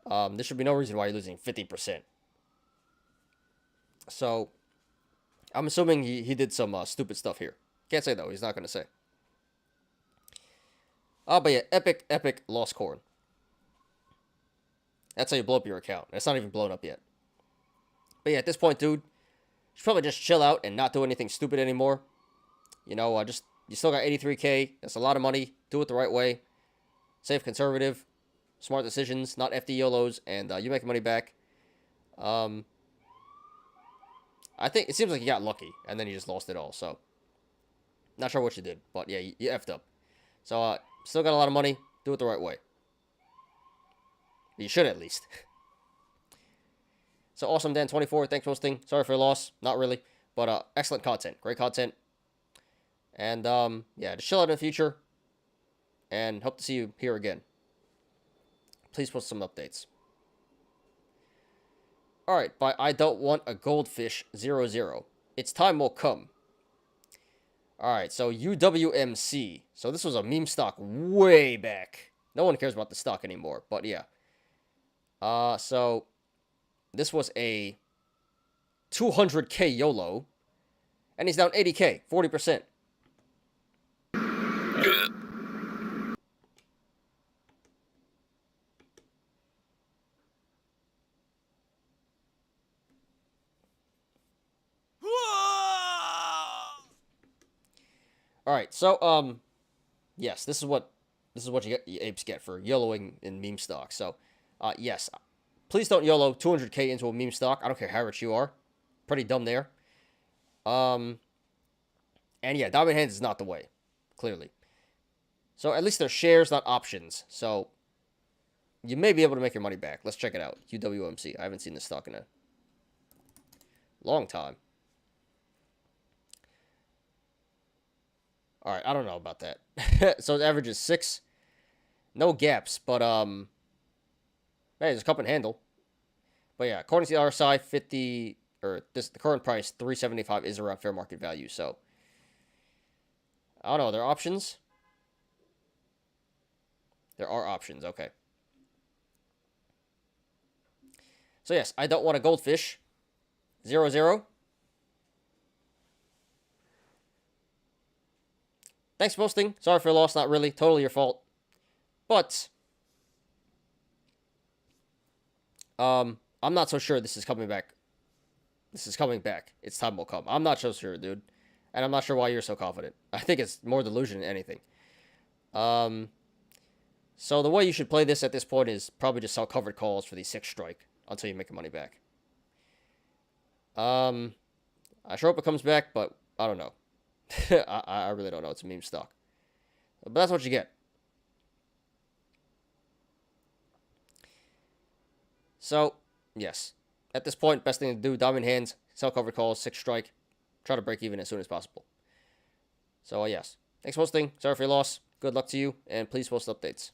There should be no reason why you're losing 50%. So, I'm assuming he did some stupid stuff here. Can't say, though. He's not going to say. But yeah, epic lost corn. That's how you blow up your account. It's not even blown up yet. But yeah, at this point, dude, you should probably just chill out and not do anything stupid anymore. You know, you still got 83K. That's a lot of money. Do it the right way. Safe, conservative, smart decisions, not FD YOLOs, and you make money back. I think it seems like he got lucky, and then he just lost it all. So, not sure what you did, but yeah, you effed up. So, still got a lot of money. Do it the right way. You should at least. So, Awesome Dan 24, thanks for hosting. Sorry for your loss. Not really, but excellent content. Great content. And, yeah, just chill out in the future. And hope to see you here again. Please post some updates. Alright, by I Don't Want a Goldfish 00. Its time will come. Alright, so UWMC. So this was a meme stock way back. No one cares about the stock anymore, but yeah. So this was a 200k YOLO. And he's down 80k, 40%. All right, so yes, this is what you apes get for YOLOing in meme stock. So, yes, please don't YOLO 200k into a meme stock. I don't care how rich you are, pretty dumb there. And yeah, diamond hands is not the way, clearly. So at least they're shares, not options. So you may be able to make your money back. Let's check it out. UWMC. I haven't seen this stock in a long time. All right, I don't know about that. So the average is 6. No gaps, but hey, there's a cup and handle. But yeah, according to the RSI, the current price 375 is around fair market value. So I don't know. There are options. There are options. Okay. So yes, I don't want a goldfish. 00. Thanks for posting. Sorry for your loss. Not really. Totally your fault. But I'm not so sure this is coming back. This is coming back. Its time will come. I'm not so sure, dude. And I'm not sure why you're so confident. I think it's more delusion than anything. So the way you should play this at this point is probably just sell covered calls for the 6 strike until you make your money back. I sure hope it comes back, but I don't know. I really don't know. It's a meme stock. But that's what you get. So, yes. At this point, best thing to do, diamond hands, sell covered calls, 6 strike. Try to break even as soon as possible. So, yes. Thanks for hosting. Sorry for your loss. Good luck to you, and please post updates.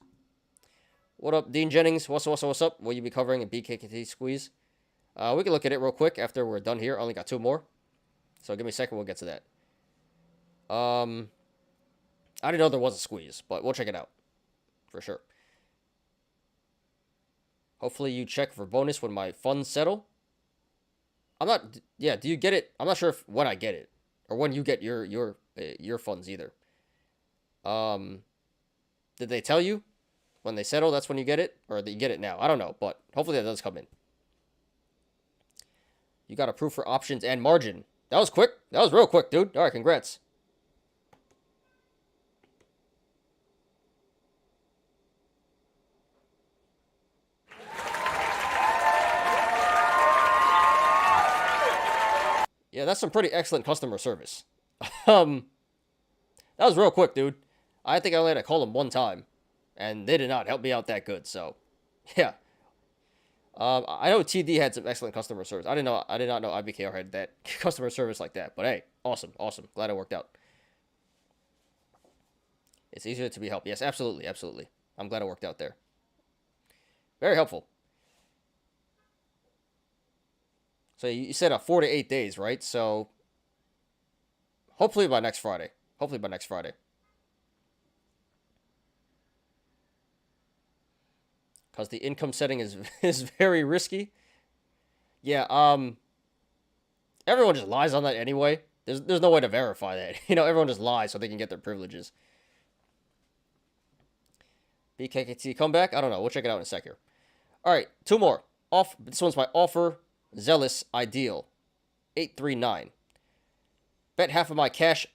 What up, Dean Jennings? What's up? Will you be covering a BKKT squeeze? We can look at it real quick after we're done here. I only got 2 more. So give me a second, we'll get to that. I didn't know there was a squeeze, but we'll check it out. For sure. Hopefully you check for bonus when my funds settle. Yeah, do you get it? I'm not sure when I get it. Or when you get your funds either. Did they tell you? When they settle, that's when you get it? Or do you get it now? I don't know, but hopefully that does come in. You got approved for options and margin. That was quick. That was real quick, dude. All right, congrats. Yeah, that's some pretty excellent customer service. That was real quick, dude. I think I only had to call them 1 time. And they did not help me out that good, so yeah. I know TD had some excellent customer service. I did not know IBKR had that customer service like that. But hey, awesome. Glad it worked out. It's easier to be helped. Yes, absolutely. I'm glad it worked out there. Very helpful. So you said 4 to 8 days, right? So hopefully by next Friday. Because the income setting is very risky. Yeah, everyone just lies on that anyway. There's no way to verify that. Everyone just lies so they can get their privileges. BKKT comeback? I don't know. We'll check it out in a sec here. All right, 2 more. This one's my offer. Zealous Ideal. 839. Bet half of my cash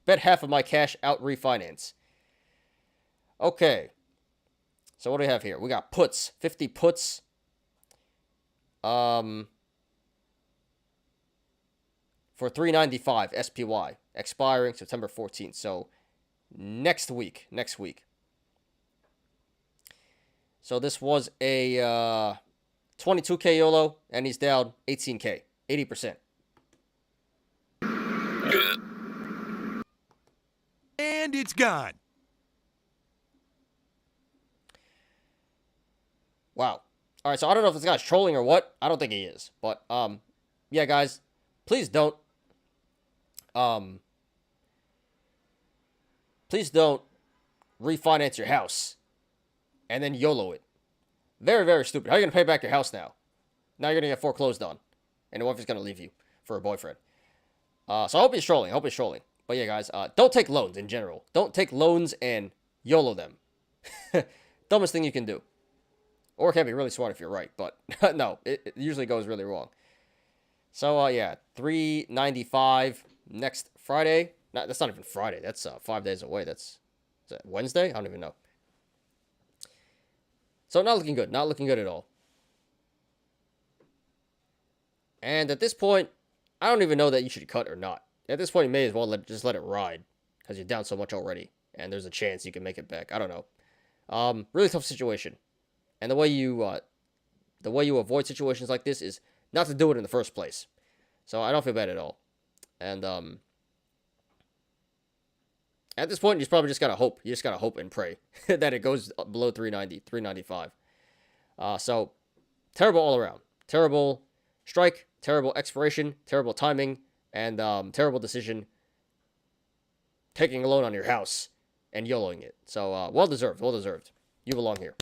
out refinance. Okay. So what do we have here? We got puts. 50 puts. for 395 SPY, expiring September 14th. So next week. So this was a 22K YOLO, and he's down 18K, 80%. And it's gone. Wow. All right, so I don't know if this guy's trolling or what. I don't think he is. But, yeah, guys, please don't refinance your house and then YOLO it. Very, very stupid. How are you going to pay back your house now? Now you're going to get foreclosed on. And your wife is going to leave you for a boyfriend. So I hope he's trolling. But yeah, guys, don't take loans in general. Don't take loans and YOLO them. Dumbest thing you can do. Or it can be really smart if you're right. But no, it usually goes really wrong. So, yeah, 395 next Friday. That's not even Friday. That's 5 days away. Is that Wednesday? I don't even know. So not looking good. Not looking good at all. And at this point, I don't even know that you should cut or not. At this point, you may as well just let it ride. Because you're down so much already. And there's a chance you can make it back. I don't know. Really tough situation. And the way you avoid situations like this is not to do it in the first place. So I don't feel bad at all. And at this point, you probably just gotta hope. You just gotta hope and pray that it goes below 390, 395. So terrible all around. Terrible strike, terrible expiration, terrible timing, and terrible decision taking a loan on your house and YOLOing it. So well deserved. You belong here.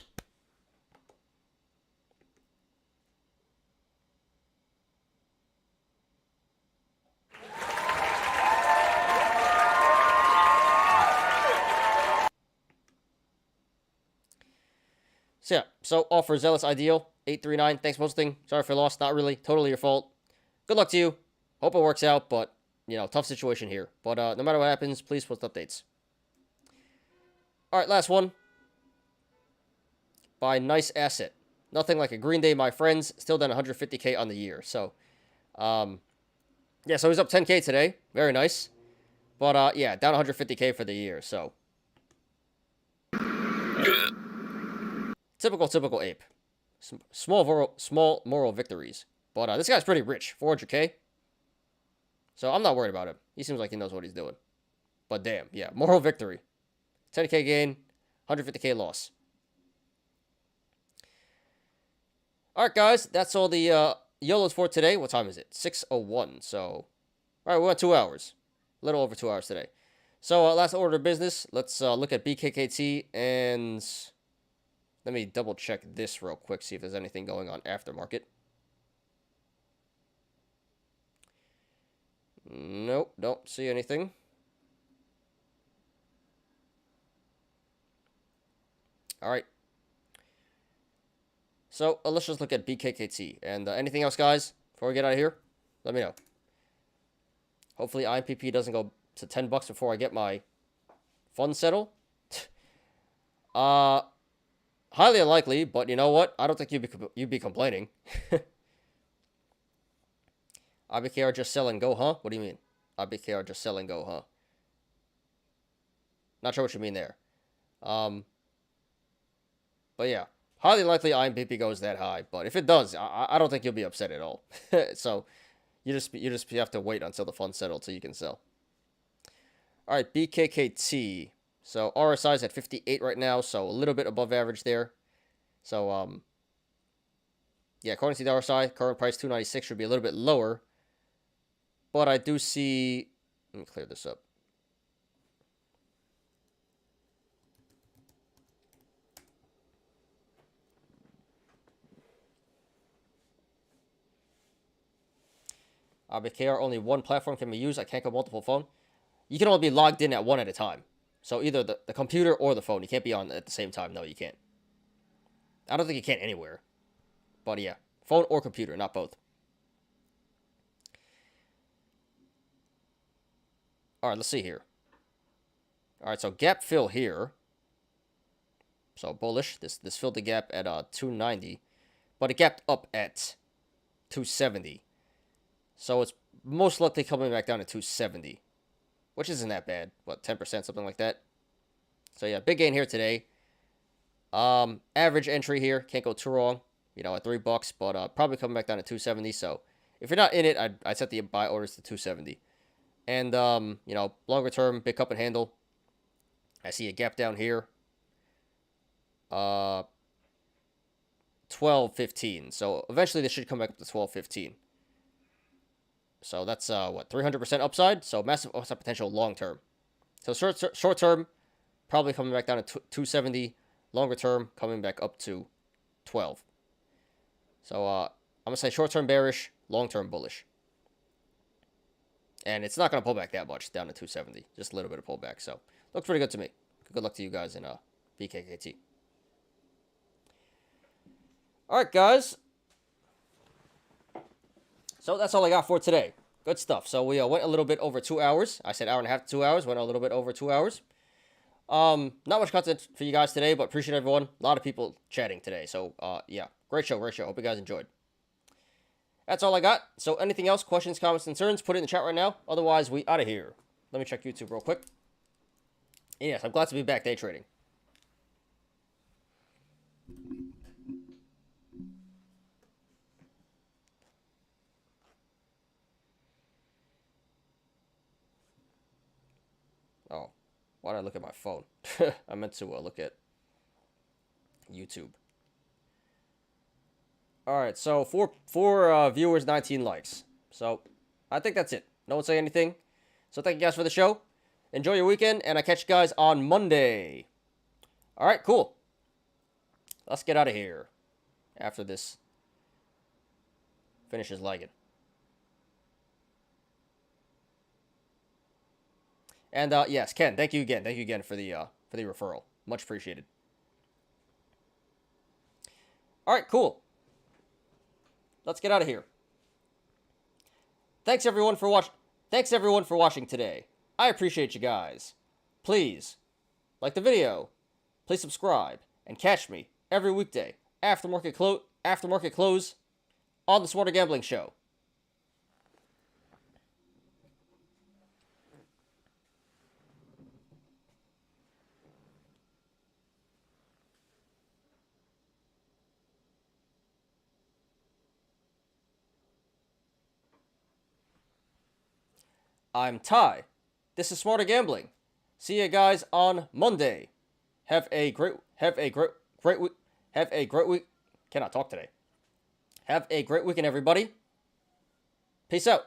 So yeah, so offer Zealous Ideal, 839. Thanks for hosting. Sorry for loss. Not really. Totally your fault. Good luck to you. Hope it works out, but, you know, tough situation here. But no matter what happens, please post updates. All right, last one. By Nice Asset. Nothing like a Green Day, my friends. Still down 150K on the year. So, yeah, so he's up 10K today. Very nice. But, yeah, down 150K for the year, so. Typical ape. Small moral victories. But this guy's pretty rich. 400K. So I'm not worried about him. He seems like he knows what he's doing. But damn, yeah. Moral victory. 10K gain. 150K loss. Alright, guys. That's all the YOLOs for today. What time is it? 6:01. So, alright, we went 2 hours. A little over 2 hours today. So, last order of business. Let's look at BKKT and... Let me double check this real quick, see if there's anything going on aftermarket. Nope, don't see anything. Alright. So, let's just look at BKKT. And anything else, guys, before we get out of here? Let me know. Hopefully, IMPP doesn't go to $10 before I get my funds settled. Highly unlikely, but you know what? I don't think you'd be complaining. IBKR just sell and go, huh? What do you mean? IBKR just sell and go, huh? Not sure what you mean there. But yeah, highly likely IMPP goes that high. But if it does, I don't think you'll be upset at all. So you just have to wait until the funds settle so you can sell. All right, BKKT. So RSI is at 58 right now, so a little bit above average there. So yeah, according to the RSI, current price 296 should be a little bit lower. But I do see, let me clear this up. BKR, only one platform can be used. I can't go multiple phone. You can only be logged in at one at a time. So either the computer or the phone. You can't be on at the same time. No, you can't. I don't think you can anywhere. But yeah, phone or computer, not both. All right, let's see here. All right, so gap fill here. So bullish. This filled the gap at 290. But it gapped up at 270. So it's most likely coming back down to 270, which isn't that bad. What, 10%, something like that? So yeah, big gain here today. Average entry here, can't go too wrong. You know, at $3, but probably coming back down to 270. So if you're not in it, I'd set the buy orders to 270. And you know, longer term, big cup and handle. I see a gap down here. 12.15. So eventually this should come back up to 12.15. So that's what, 300% upside. So massive upside potential long term. So short term, probably coming back down to 270. Longer term, coming back up to 12. So I'm gonna say short term bearish, long term bullish. And it's not gonna pull back that much down to 270. Just a little bit of pullback. So looks pretty good to me. Good luck to you guys in BKKT. All right, guys. So that's all I got for today. Good stuff. So we went a little bit over 2 hours. I said hour and a half to 2 hours. Went a little bit over 2 hours. Not much content for you guys today, but appreciate everyone. A lot of people chatting today. So yeah, great show, great show. Hope you guys enjoyed. That's all I got. So anything else, questions, comments, concerns, put it in the chat right now. Otherwise, we out of here. Let me check YouTube real quick. And yes, I'm glad to be back day trading. Oh, why did I look at my phone? I meant to look at YouTube. All right, so four viewers, 19 likes. So I think that's it. No one say anything. So thank you guys for the show. Enjoy your weekend, and I catch you guys on Monday. All right, cool. Let's get out of here after this finishes lagging. And yes, Ken, thank you again. Thank you again for the referral. Much appreciated. All right, cool. Let's get out of here. Thanks everyone for watching today. I appreciate you guys. Please like the video. Please subscribe and catch me every weekday after market close on the Smarter Gambling Show. I'm Ty. This is Smarter Gambling. See you guys on Monday. Have a great week. Cannot talk today. Have a great weekend, everybody. Peace out.